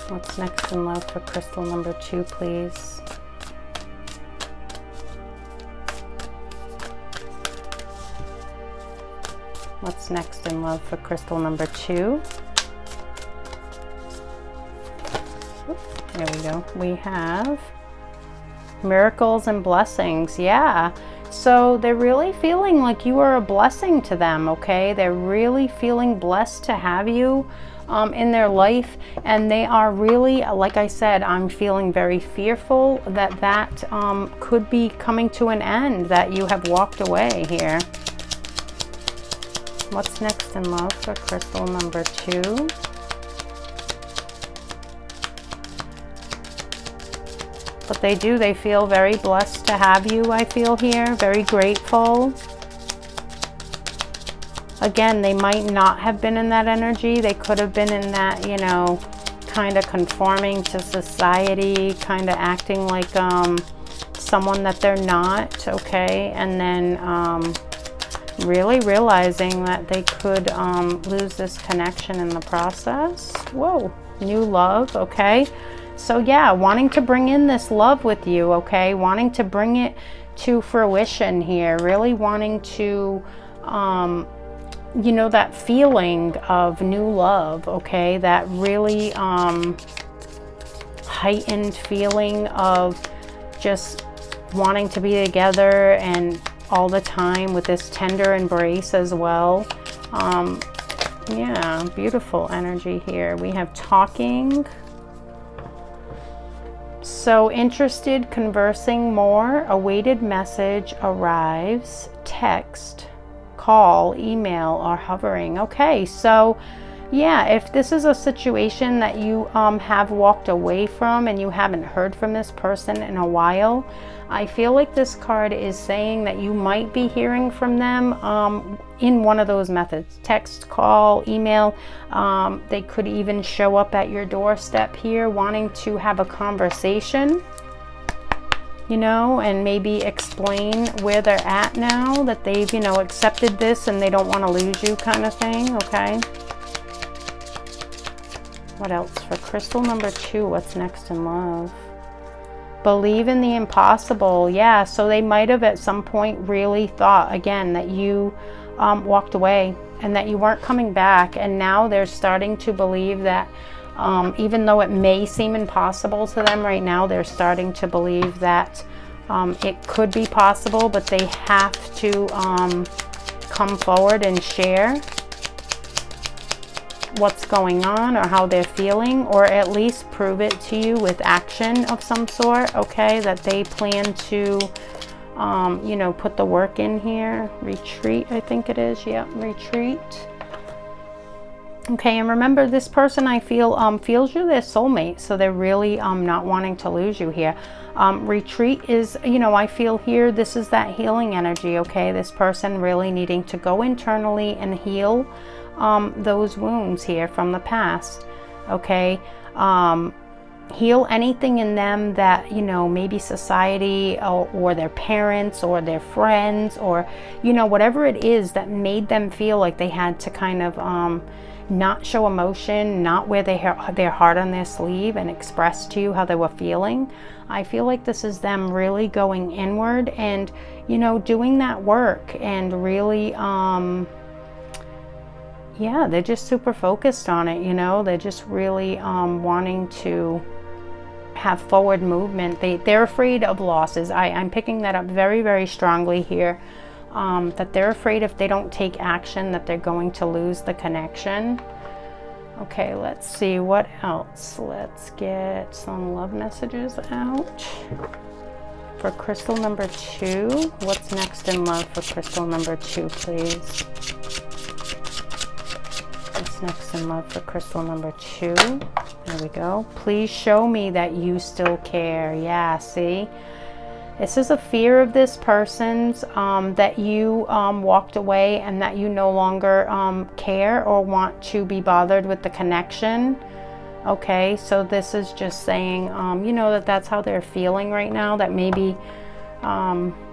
What's next in love for crystal number 2, please? What's next in love for crystal number 2? There we go. We have miracles and blessings. Yeah, so they're really feeling like you are a blessing to them, okay? They're really feeling blessed to have you in their life, and they are really, like I said, I'm feeling very fearful that that could be coming to an end, that you have walked away here. What's next in love for crystal number 2? But they feel very blessed to have you, I feel here, very grateful. Again, they might not have been in that energy. They could have been in that, you know, kind of conforming to society, kind of acting like someone that they're not, okay? And then really realizing that they could lose this connection in the process. Whoa, new love, okay? So yeah, wanting to bring in this love with you, okay? Wanting to bring it to fruition here. Really wanting to, you know, that feeling of new love, okay? That really heightened feeling of just wanting to be together and all the time with this tender embrace as well. Yeah, beautiful energy here. We have talking. So interested, conversing more, awaited message arrives, text, call, email, or hovering. Okay, so yeah, if this is a situation that you have walked away from and you haven't heard from this person in a while, I feel like this card is saying that you might be hearing from them in one of those methods. Text, call, email. They could even show up at your doorstep here wanting to have a conversation. you know, and maybe explain where they're at now that they've, you know, accepted this and they don't want to lose you kind of thing, okay? What else for crystal number 2? What's next in love? Believe in the impossible. Yeah, so they might have at some point really thought, again, that you walked away and that you weren't coming back. And now they're starting to believe that even though it may seem impossible to them right now, they're starting to believe that it could be possible, but they have to come forward and share what's going on or how they're feeling, or at least prove it to you with action of some sort, okay? That they plan to, you know, put the work in here. Retreat, I think it is. Yeah, retreat. Okay, and remember, this person, I feel, feels you're their soulmate, so they're really not wanting to lose you here. Retreat is, you know, I feel here, this is that healing energy, okay? This person really needing to go internally and heal those wounds here from the past, okay? Heal anything in them that, you know, maybe society or their parents or their friends or, you know, whatever it is that made them feel like they had to kind of not show emotion, not wear their heart on their sleeve and express to you how they were feeling. I feel like this is them really going inward and, you know, doing that work and really yeah, they're just super focused on it, you know. They're just really wanting to have forward movement. They're afraid of losses. I'm picking that up very, very strongly here, that they're afraid if they don't take action that they're going to lose the connection. Okay, let's see what else. Let's get some love messages out for crystal number 2. What's next in love for crystal number 2, please? What's next in love for crystal number 2? There we go. Please show me that you still care. Yeah, see? This is a fear of this person's, that you walked away and that you no longer care or want to be bothered with the connection. Okay, so this is just saying, you know, that's how they're feeling right now, that maybe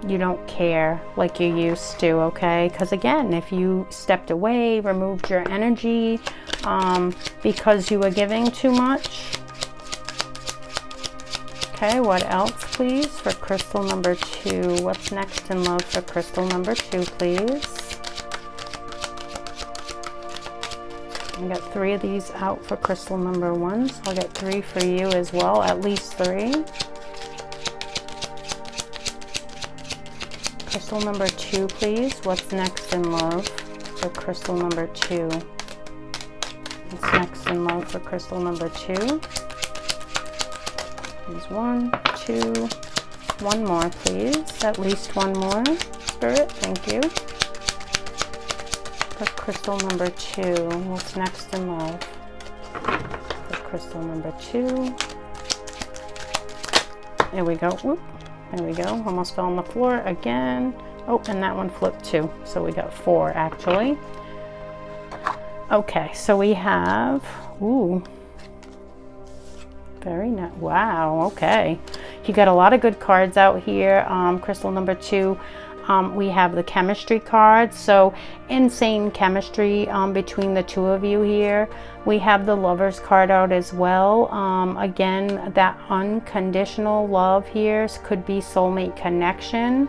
you don't care like you used to, okay? Because again, if you stepped away, removed your energy because you were giving too much. Okay, what else, please, for crystal number 2? What's next in love for crystal number 2, please? I got 3 of these out for crystal number 1, so I'll get 3 for you as well, at least 3. Crystal number 2, please. What's next in love for crystal number 2? What's next in love for crystal number 2? There's 1, 2, 1 more, please. At least 1 more. Spirit, thank you. For crystal number 2, what's next in love for crystal number 2? There we go. Whoop. There we go. Almost fell on the floor again. Oh, and that one flipped too. So we got 4 actually. Okay, so we have, ooh, very nice. Wow, okay. You got a lot of good cards out here. Crystal number 2. We have the chemistry card, so insane chemistry between the two of you here. We have the lovers card out as well. Again, that unconditional love here could be soulmate connection.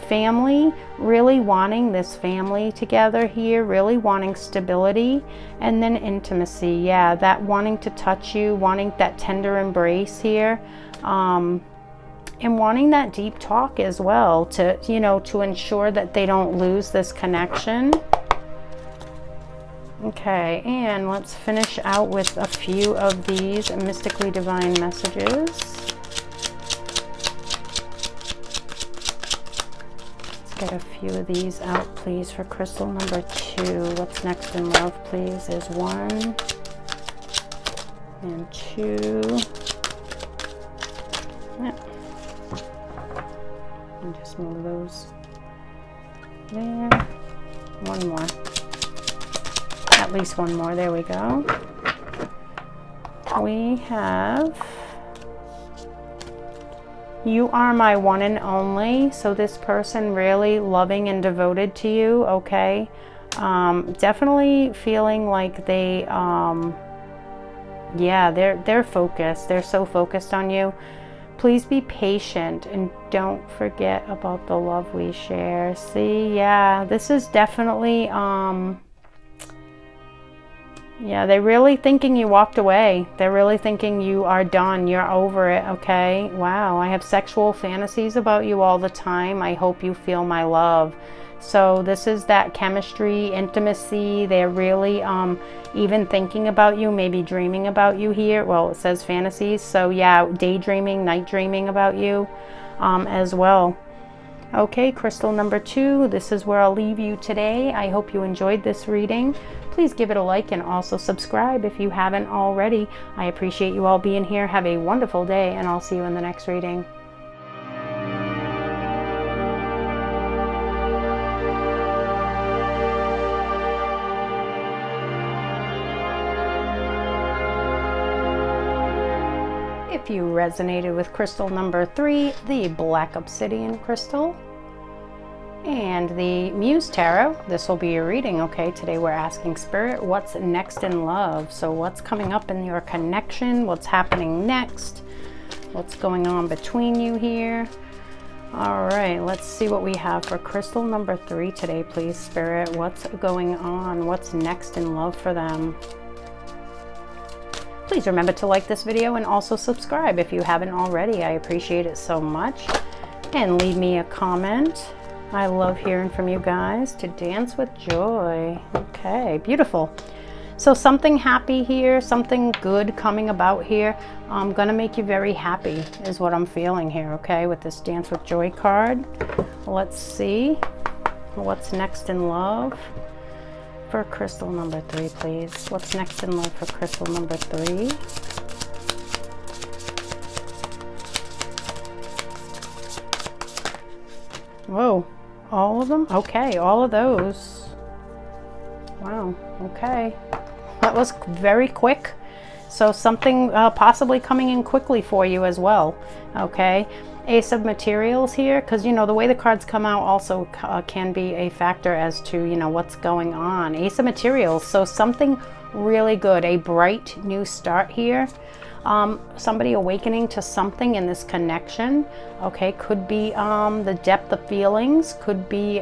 Family, really wanting this family together here, really wanting stability, and then intimacy. Yeah, that wanting to touch you, wanting that tender embrace here. And wanting that deep talk as well to, you know, to ensure that they don't lose this connection. Okay, and let's finish out with a few of these mystically divine messages. Let's get a few of these out, please, for crystal number 2. What's next in love, please? There's 1 and 2. Yeah. And just move those there. 1 more. At least 1 more. There we go. We have You are my one and only. So this person really loving and devoted to you, okay? Definitely feeling like they, yeah, they're focused. They're so focused on you. Please be patient and don't forget about the love we share. See, yeah, this is definitely, yeah, they're really thinking you walked away. They're really thinking you are done. You're over it, okay? Wow, I have sexual fantasies about you all the time. I hope you feel my love. So this is that chemistry, intimacy. They're really even thinking about you, maybe dreaming about you here. Well, it says fantasies. So yeah, daydreaming, night dreaming about you as well. Okay, crystal number 2, this is where I'll leave you today. I hope you enjoyed this reading. Please give it a like and also subscribe if you haven't already. I appreciate you all being here. Have a wonderful day, and I'll see you in the next reading. If you resonated with crystal number 3, the Black Obsidian Crystal, and the Muse Tarot, this will be your reading, okay? Today we're asking Spirit, what's next in love? So what's coming up in your connection? What's happening next? What's going on between you here? All right, let's see what we have for crystal number 3 today, please, Spirit. What's going on? What's next in love for them? Please remember to like this video and also subscribe if you haven't already. I appreciate it so much. And leave me a comment. I love hearing from you guys. To dance with joy. Okay, beautiful. So something happy here, something good coming about here. I'm gonna make you very happy is what I'm feeling here, okay, with this Dance with Joy card. Let's see what's next in love for crystal number 3, please. What's next in love for crystal number 3? Whoa, all of them? Okay, all of those. Wow, okay. That was very quick. So something possibly coming in quickly for you as well, okay? Ace of Materials here, because you know the way the cards come out also can be a factor as to, you know, what's going on. Ace of Materials, so something really good, a bright new start here. Somebody awakening to something in this connection, okay? Could be the depth of feelings, could be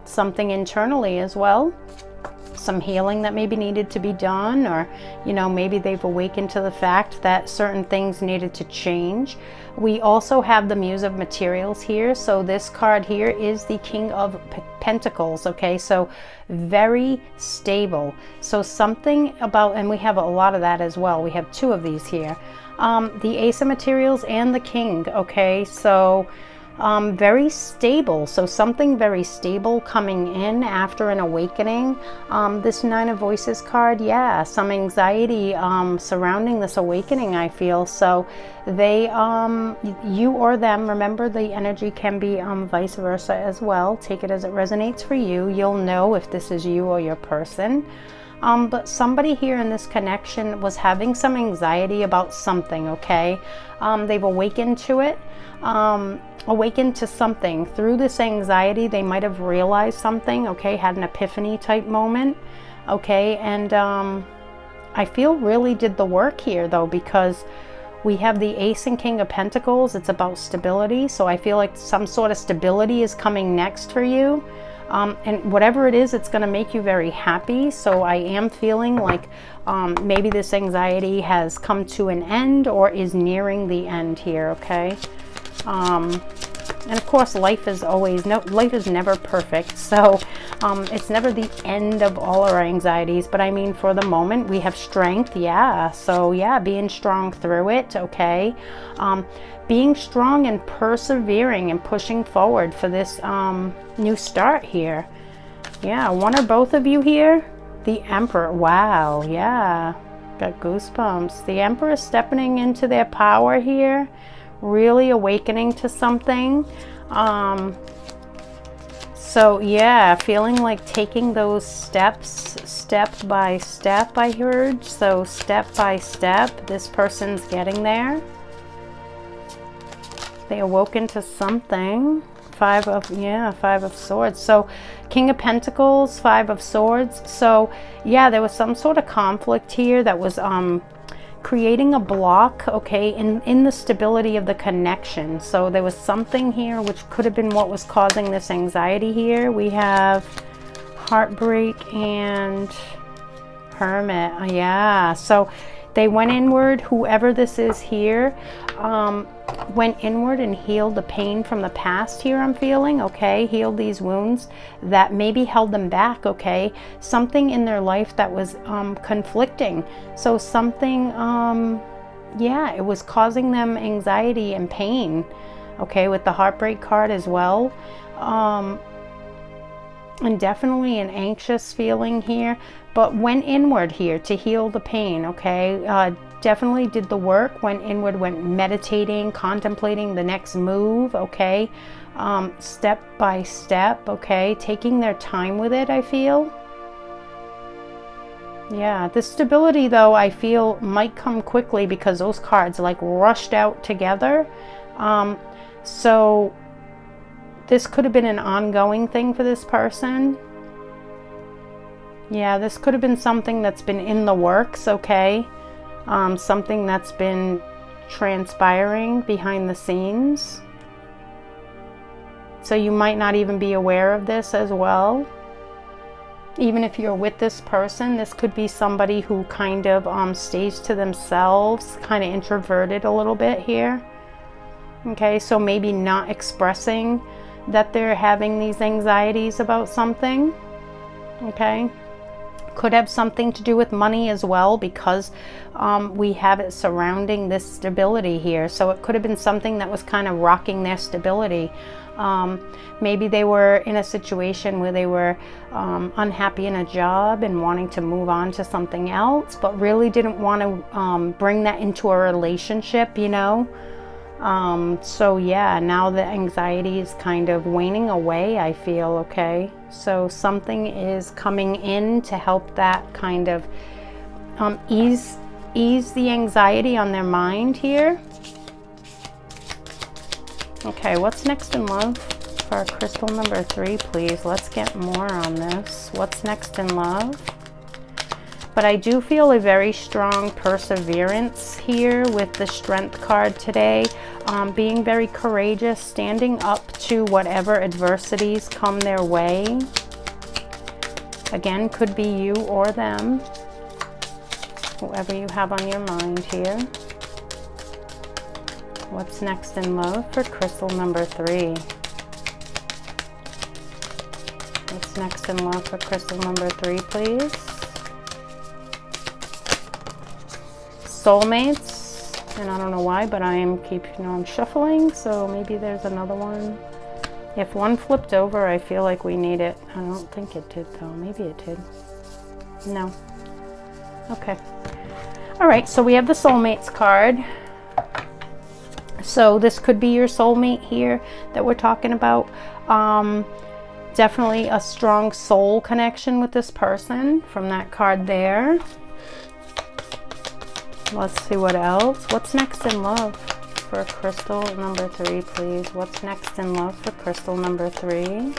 something internally as well. Some healing that maybe needed to be done, or you know, maybe they've awakened to the fact that certain things needed to change. We also have the Muse of Materials here, so this card here is the King of Pentacles, okay? So very stable. So something about, and we have a lot of that as well, we have 2 of these here, the Ace of Materials and the King, okay? So very stable, so something very stable coming in after an awakening. This 9 of Voices card, yeah, some anxiety surrounding this awakening, I feel. So they, you or them, remember the energy can be vice versa as well. Take it as it resonates for you. You'll know if this is you or your person. But somebody here in this connection was having some anxiety about something, okay? They've awakened to it. Awakened to something. Through this anxiety, they might have realized something, okay, had an epiphany type moment, okay, and I feel really did the work here though, because we have the Ace and King of Pentacles. It's about stability, so I feel like some sort of stability is coming next for you, and whatever it is, it's going to make you very happy. So I am feeling like maybe this anxiety has come to an end or is nearing the end here, okay? And of course, life is always, life is never perfect, so it's never the end of all our anxieties, but I mean, for the moment, we have strength, yeah, so yeah, being strong through it, okay? Being strong and persevering and pushing forward for this new start here. Yeah, one or both of you here? The Emperor, wow, yeah, got goosebumps. The Emperor is stepping into their power here. Really awakening to something. So yeah, feeling like taking those steps, step by step, I heard. So step by step, this person's getting there. They awoke into something. Five of Swords. So King of Pentacles, Five of Swords. So yeah, there was some sort of conflict here that was creating a block, okay, in the stability of the connection. So there was something here which could have been what was causing this anxiety here. We have Heartbreak and Hermit. Yeah, so they went inward. Whoever this is here went inward and healed the pain from the past here, I'm feeling, okay? Healed these wounds that maybe held them back, okay? Something in their life that was conflicting. So something, yeah, it was causing them anxiety and pain, okay, with the Heartbreak card as well. And definitely an anxious feeling here, but went inward here to heal the pain, okay? Definitely did the work, went inward, went meditating, contemplating the next move, okay? Step by step, okay? Taking their time with it, I feel. Yeah, the stability, though, I feel might come quickly because those cards like rushed out together. So this could have been an ongoing thing for this person. Yeah, this could have been something that's been in the works, okay? Something that's been transpiring behind the scenes. So you might not even be aware of this as well. Even if you're with this person, this could be somebody who kind of stays to themselves, kind of introverted a little bit here. Okay, so maybe not expressing that they're having these anxieties about something. Okay. Could have something to do with money as well, because we have it surrounding this stability here. So it could have been something that was kind of rocking their stability. Maybe they were in a situation where they were unhappy in a job and wanting to move on to something else, but really didn't want to bring that into a relationship, you know. So yeah, now the anxiety is kind of waning away, I feel, okay? So something is coming in to help that kind of ease the anxiety on their mind here. Okay, what's next in love for crystal number 3, please? Let's get more on this. What's next in love? But I do feel a very strong perseverance here with the Strength card today. Being very courageous, standing up to whatever adversities come their way. Again, could be you or them. Whoever you have on your mind here. What's next in love for crystal number 3? What's next in love for crystal number 3, please? Soulmates, and I don't know why, but I am keeping on shuffling, so maybe there's another one. If one flipped over, I feel like we need it. I don't think it did, though. Maybe it did. No. Okay. All right, so we have the Soulmates card. So this could be your soulmate here that we're talking about. Definitely a strong soul connection with this person from that card there. Let's see what else. What's next in love for crystal number 3, please? What's next in love for crystal number 3?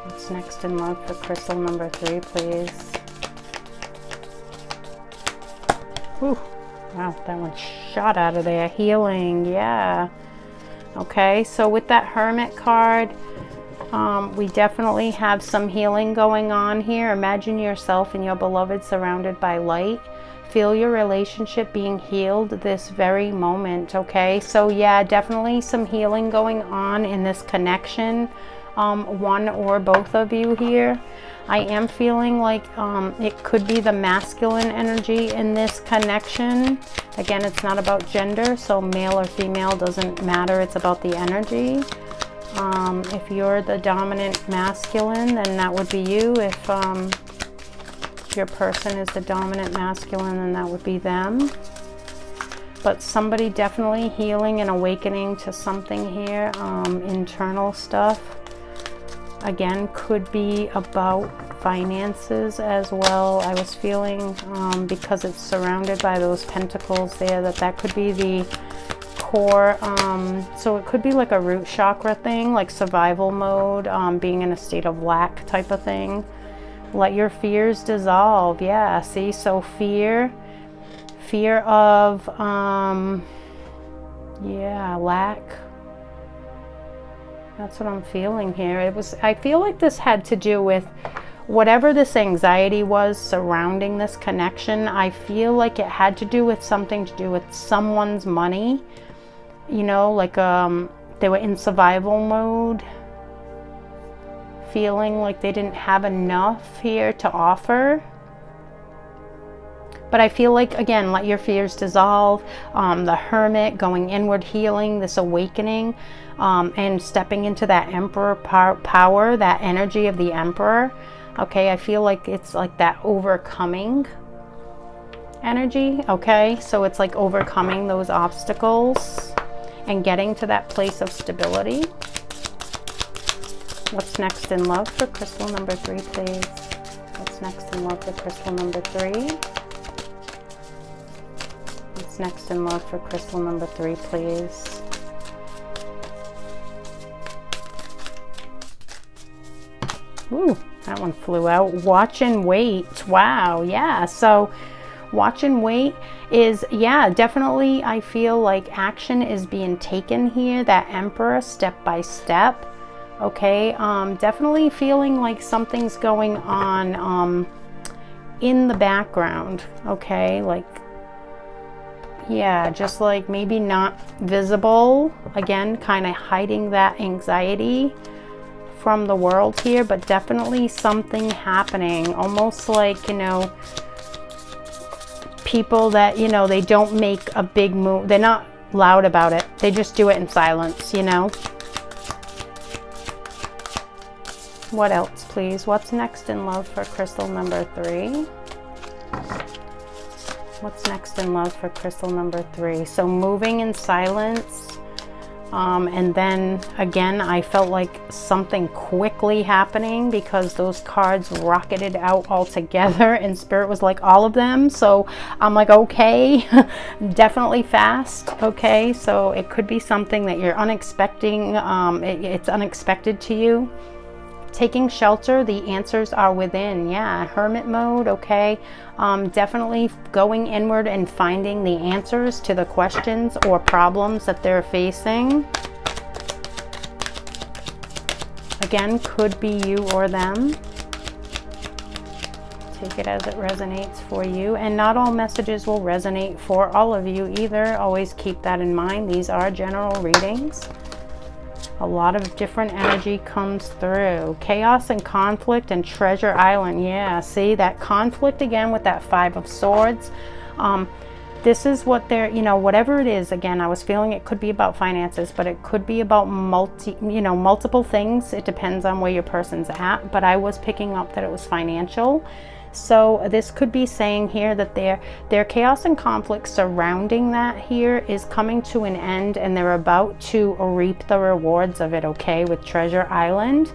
What's next in love for crystal number 3, please? Whew. Wow, that one shot out of there. Healing, yeah. Okay, so with that Hermit card, we definitely have some healing going on here. Imagine yourself and your beloved surrounded by light. Feel your relationship being healed this very moment, okay? So yeah, definitely some healing going on in this connection, one or both of you here. I am feeling like it could be the masculine energy in this connection. Again, it's not about gender, so male or female doesn't matter. It's about the energy. If you're the dominant masculine, then that would be you. If your person is the dominant masculine, then that would be them. But somebody definitely healing and awakening to something here, internal stuff. Again, could be about finances as well. I was feeling, because it's surrounded by those pentacles there, that could be the core. So it could be like a root chakra thing, like survival mode, being in a state of lack type of thing. Let your fears dissolve. Yeah, see, so fear of yeah, lack. That's what I'm feeling here. I feel like this had to do with whatever this anxiety was surrounding this connection. I feel like it had to do with something to do with someone's money. You know, like they were in survival mode, feeling like they didn't have enough here to offer. But I feel like, again, let your fears dissolve. The Hermit, going inward, healing, this awakening, and stepping into that Emperor power, that energy of the Emperor. Okay, I feel like it's like that overcoming energy. Okay, so it's like overcoming those obstacles and getting to that place of stability. What's next in love for crystal number 3, please? What's next in love for crystal number 3? What's next in love for crystal number 3, please? Ooh, that one flew out. Watch and wait. Wow, yeah. So watch and wait is, yeah, definitely I feel like action is being taken here. That Emperor, step by step. Okay, definitely feeling like something's going on in the background. Okay, like, yeah, just like maybe not visible. Again, kind of hiding that anxiety from the world here, but definitely something happening. Almost like, you know, people that, you know, they don't make a big move. They're not loud about it. They just do it in silence, you know. What else, please? What's next in love for crystal number 3? What's next in love for crystal number 3? So moving in silence. And then again, I felt like something quickly happening because those cards rocketed out all together and Spirit was like, all of them. So I'm like, okay, definitely fast. Okay, so it could be something that you're unexpecting. It's unexpected to you. Taking shelter, the answers are within. Yeah, Hermit mode. Okay, definitely going inward and finding the answers to the questions or problems that they're facing. Again, could be you or them. Take it as it resonates for you, and not all messages will resonate for all of you either. Always keep that in mind. These are general readings. A lot of different energy comes through. Chaos and conflict and Treasure Island. Yeah, see that conflict again with that 5 of Swords. This is what they're, you know, whatever it is. Again, I was feeling it could be about finances, but it could be about multiple things. It depends on where your person's at, but I was picking up that it was financial. So this could be saying here that their chaos and conflict surrounding that here is coming to an end, and they're about to reap the rewards of it, okay, with Treasure Island.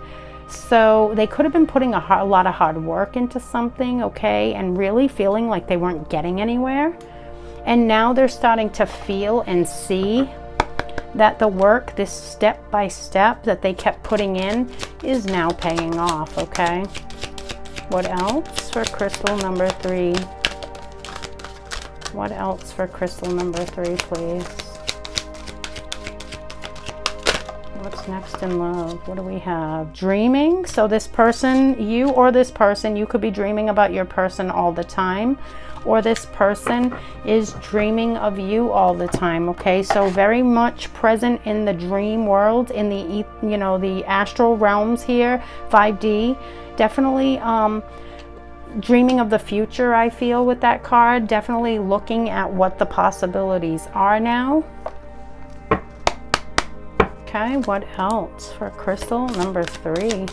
So they could have been putting a lot of hard work into something, okay, and really feeling like they weren't getting anywhere. And now they're starting to feel and see that the work, this step by step that they kept putting in, is now paying off, okay? What else for crystal number 3? What else for crystal number 3, please? What's next in love? What do we have? Dreaming. So this person, you or this person, you could be dreaming about your person all the time, or this person is dreaming of you all the time, okay? So very much present in the dream world, in the, you know, the astral realms here, 5D. Definitely dreaming of the future, I feel, with that card. Definitely looking at what the possibilities are now. Okay, what else for crystal number 3?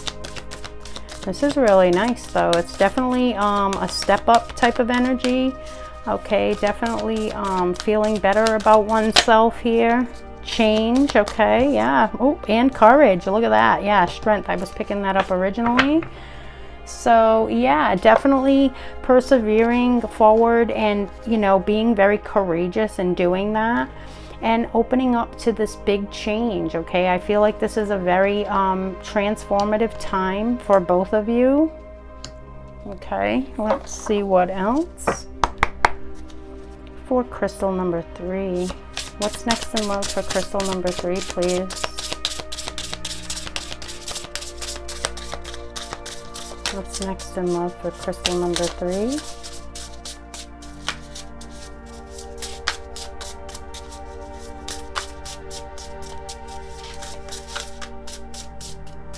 This is really nice though. It's definitely a step up type of energy. Okay, definitely feeling better about oneself here. Change, okay, yeah. Oh, and courage, look at that. Yeah, strength. I was picking that up originally. So yeah, definitely persevering forward and, you know, being very courageous in doing that and opening up to this big change. Okay, I feel like this is a very transformative time for both of you. Okay, let's see what else for crystal number 3. What's next in love for crystal number 3, please? What's next in love for crystal number 3?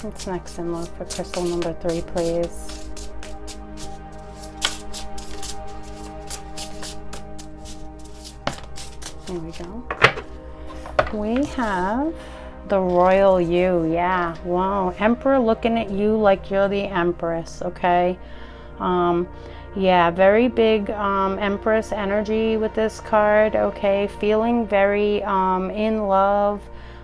What's next in love for crystal number 3, please? There we go. We have the royal you. Yeah, wow. Emperor looking at you like you're the empress. Okay. Yeah, very big empress energy with this card. Okay, feeling very in love,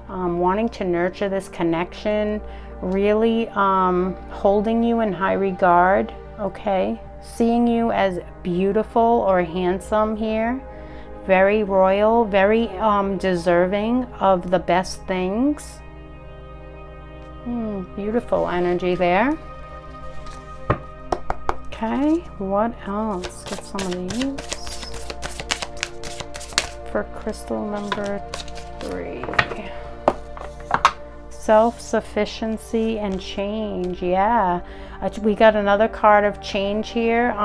wanting to nurture this connection, really holding you in high regard. Okay, seeing you as beautiful or handsome here. Very royal, very deserving of the best things. Beautiful energy there. Okay, what else? Get some of these for crystal number 3. Self-sufficiency and change. Yeah, we got another card of change here.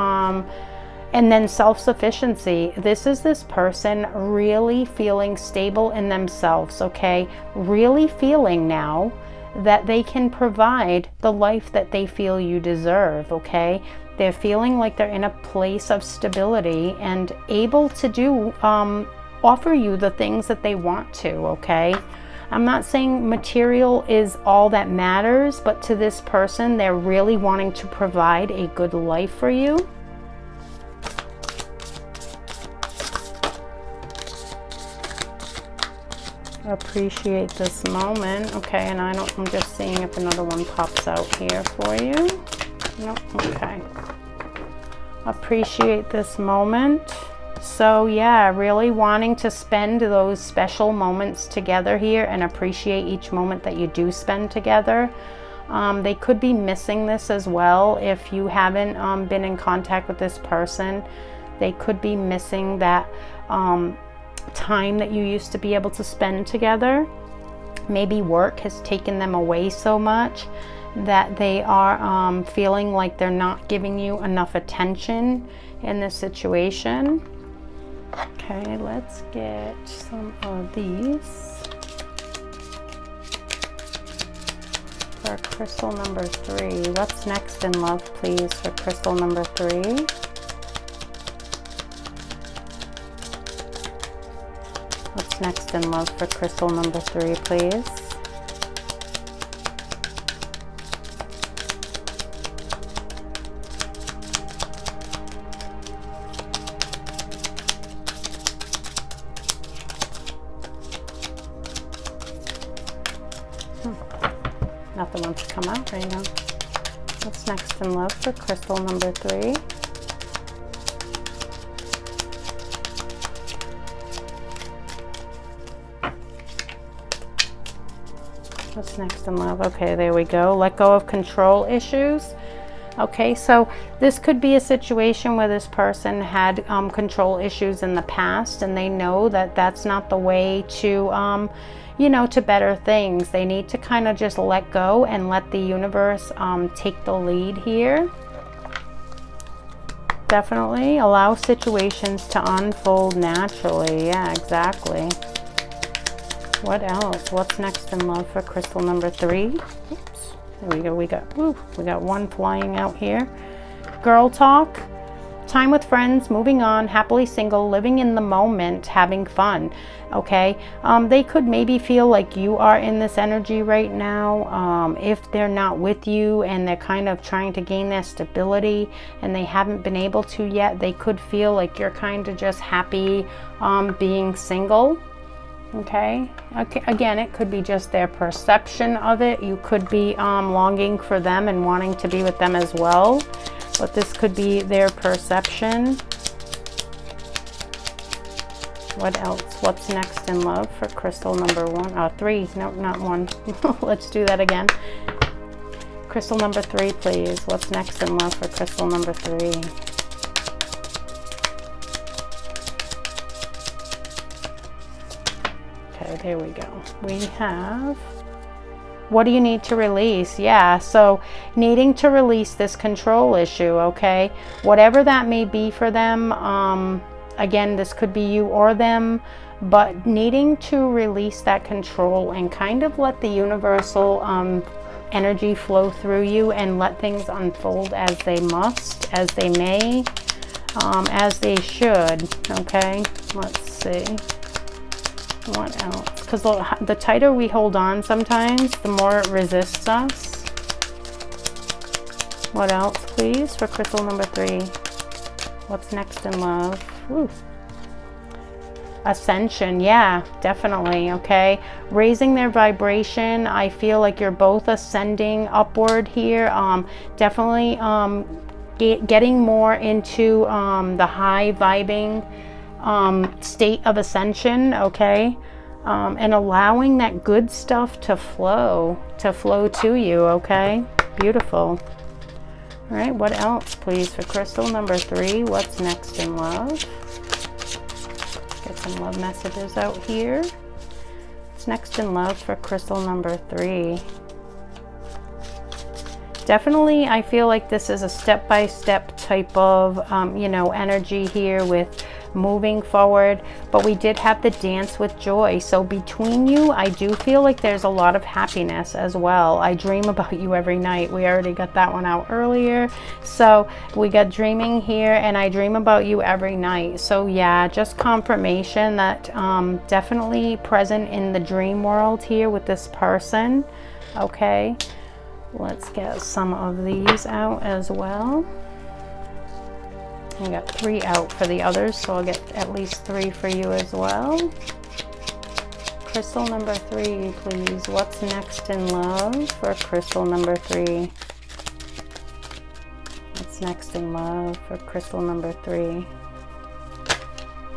And then self-sufficiency. This is this person really feeling stable in themselves, okay? Really feeling now that they can provide the life that they feel you deserve, okay? They're feeling like they're in a place of stability and able to do, offer you the things that they want to, okay? I'm not saying material is all that matters, but to this person, they're really wanting to provide a good life for you. Appreciate this moment. Okay, and I'm just seeing if another one pops out here for you. Nope. Okay. Appreciate this moment. So yeah, really wanting to spend those special moments together here and appreciate each moment that you do spend together. They could be missing this as well. If you haven't been in contact with this person, they could be missing that time that you used to be able to spend together. Maybe work has taken them away so much that they are feeling like they're not giving you enough attention in this situation. Okay, let's get some of these for crystal number 3. What's next in love, please, for crystal number 3? What's next in love for crystal number 3, please? Nothing wants to come out right now. What's next in love for crystal number 3? What's next in love? Okay, there we go. Let go of control issues. Okay, so this could be a situation where this person had control issues in the past, and they know that that's not the way to, you know, to better things. They need to kind of just let go and let the universe take the lead here. Definitely allow situations to unfold naturally. Yeah, exactly. What else? What's next in love for crystal number 3? Oops. There we go. We got one flying out here. Girl talk. Time with friends, moving on, happily single, living in the moment, having fun. Okay, they could maybe feel like you are in this energy right now. If they're not with you and they're kind of trying to gain their stability and they haven't been able to yet, they could feel like you're kind of just happy being single. Okay, again, it could be just their perception of it. You could be longing for them and wanting to be with them as well, but this could be their perception. What else? What's next in love for crystal number 3? No, not 1. Let's do that again. Crystal number 3, please. What's next in love for crystal number 3? Okay, there we go. We have, what do you need to release? Yeah, so needing to release this control issue, okay? Whatever that may be for them, again, this could be you or them, but needing to release that control and kind of let the universal energy flow through you and let things unfold as they must, as they may, as they should, okay? Let's see. What else? Because the tighter we hold on sometimes, the more it resists us. What else, please, for crystal number 3? What's next in love? Ooh. Ascension, yeah, definitely, okay? Raising their vibration. I feel like you're both ascending upward here. Definitely getting more into the high vibing state of ascension, okay? And allowing that good stuff to flow to you, okay? Beautiful. All right, what else, please, for crystal number 3? What's next in love? Get some love messages out here. What's next in love for crystal number 3? Definitely, I feel like this is a step-by-step type of, you know, energy here with moving forward, but we did have the dance with joy. So between you, I do feel like there's a lot of happiness as well. I dream about you every night. We already got that one out earlier. So we got dreaming here, and I dream about you every night. So yeah, just confirmation that definitely present in the dream world here with this person. Okay, let's get some of these out as well. I got 3 out for the others, so I'll get at least 3 for you as well. Crystal number 3, please. What's next in love for crystal number 3? What's next in love for crystal number 3?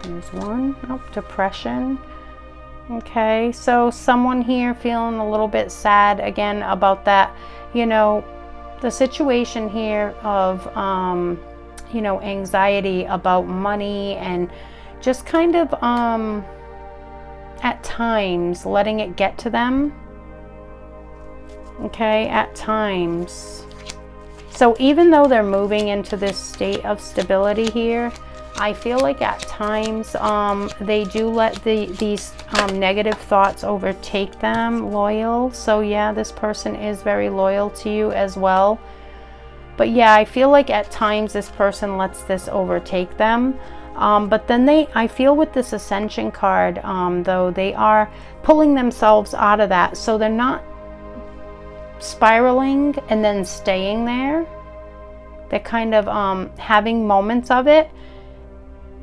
There's 1. Oh, depression. Okay, so someone here feeling a little bit sad again about that, you know, the situation here of you know, anxiety about money and just kind of at times letting it get to them. Okay, at times. So even though they're moving into this state of stability here, I feel like at times they do let these negative thoughts overtake them. Loyal. So yeah, this person is very loyal to you as well. But yeah, I feel like at times this person lets this overtake them. But then I feel with this Ascension card, though, they are pulling themselves out of that. So they're not spiraling and then staying there. They're kind of having moments of it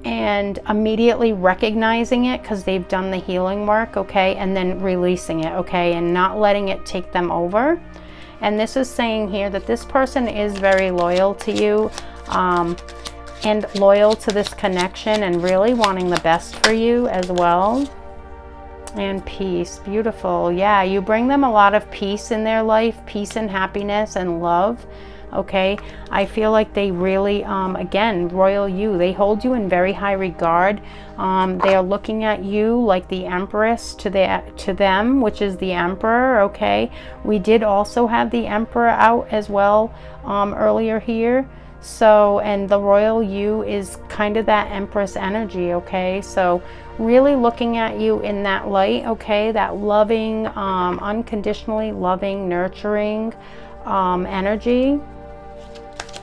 and immediately recognizing it because they've done the healing work, okay, and then releasing it, okay, and not letting it take them over. And this is saying here that this person is very loyal to you and loyal to this connection and really wanting the best for you as well. And peace. Beautiful. Yeah, you bring them a lot of peace in their life, peace and happiness and love. Okay, I feel like they really, again, royal you. They hold you in very high regard. They are looking at you like the Empress to them, which is the Emperor. Okay, we did also have the Emperor out as well earlier here. So, and the royal you is kind of that Empress energy. Okay, so really looking at you in that light. Okay, that loving, unconditionally loving, nurturing energy.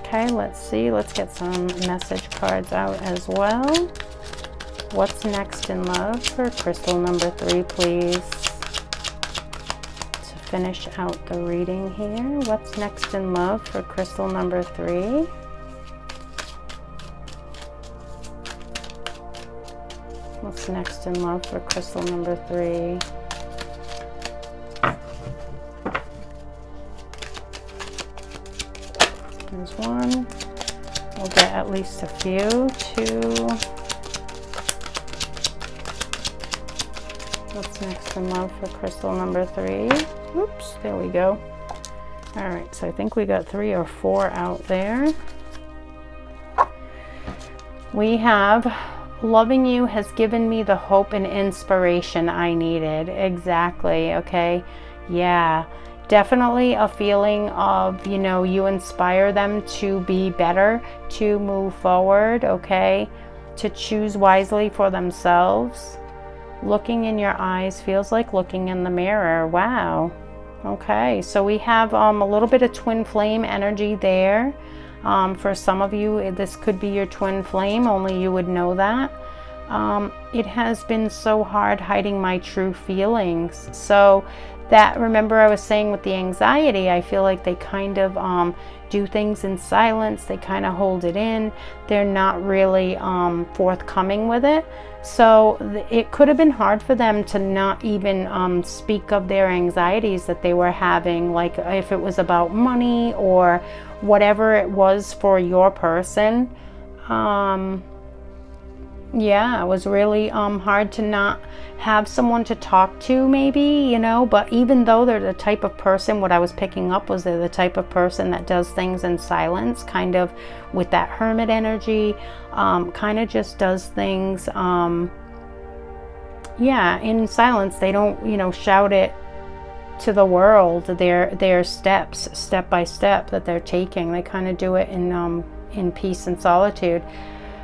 Okay, let's see. Let's get some message cards out as well. What's next in love for crystal number 3, please? To finish out the reading here. What's next in love for crystal number 3? Let's What's next in love for crystal number 3? There's 1. We'll get at least a few. 2. What's next in love for crystal number 3? Oops, there we go. All right, so I think we got 3 or 4 out there. We have, loving you has given me the hope and inspiration I needed. Exactly, okay. Yeah, definitely a feeling of, you know, you inspire them to be better, to move forward, okay, to choose wisely for themselves. Looking in your eyes feels like looking in the mirror. Wow. Okay, so we have a little bit of twin flame energy there. For some of you, this could be your twin flame, only you would know that. It has been so hard hiding my true feelings. So that, remember I was saying with the anxiety, I feel like they kind of do things in silence. They kind of hold it in. They're not really forthcoming with it. So it could have been hard for them to not even speak of their anxieties that they were having, like if it was about money or whatever it was for your person. Yeah, it was really hard to not have someone to talk to, maybe, you know, but even though they're the type of person, what I was picking up was they're the type of person that does things in silence, kind of with that hermit energy, kind of just does things, yeah, in silence. They don't, you know, shout it to the world, their steps, step by step that they're taking. They kind of do it in peace and solitude.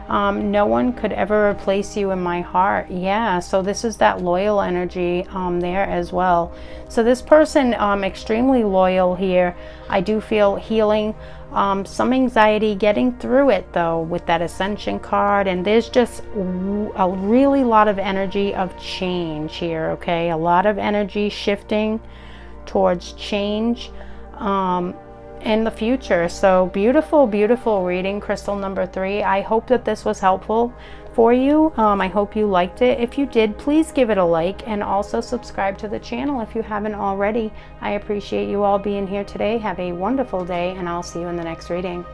No one could ever replace you in my heart. Yeah, so this is that loyal energy there as well. So this person, extremely loyal here. I do feel healing, some anxiety, getting through it though with that Ascension card. And there's just a really lot of energy of change here, okay? A lot of energy shifting towards change in the future. So beautiful, beautiful reading, crystal number 3. I hope that this was helpful for you. I hope you liked it. If you did, please give it a like and also subscribe to the channel if you haven't already. I appreciate you all being here today. Have a wonderful day, and I'll see you in the next reading.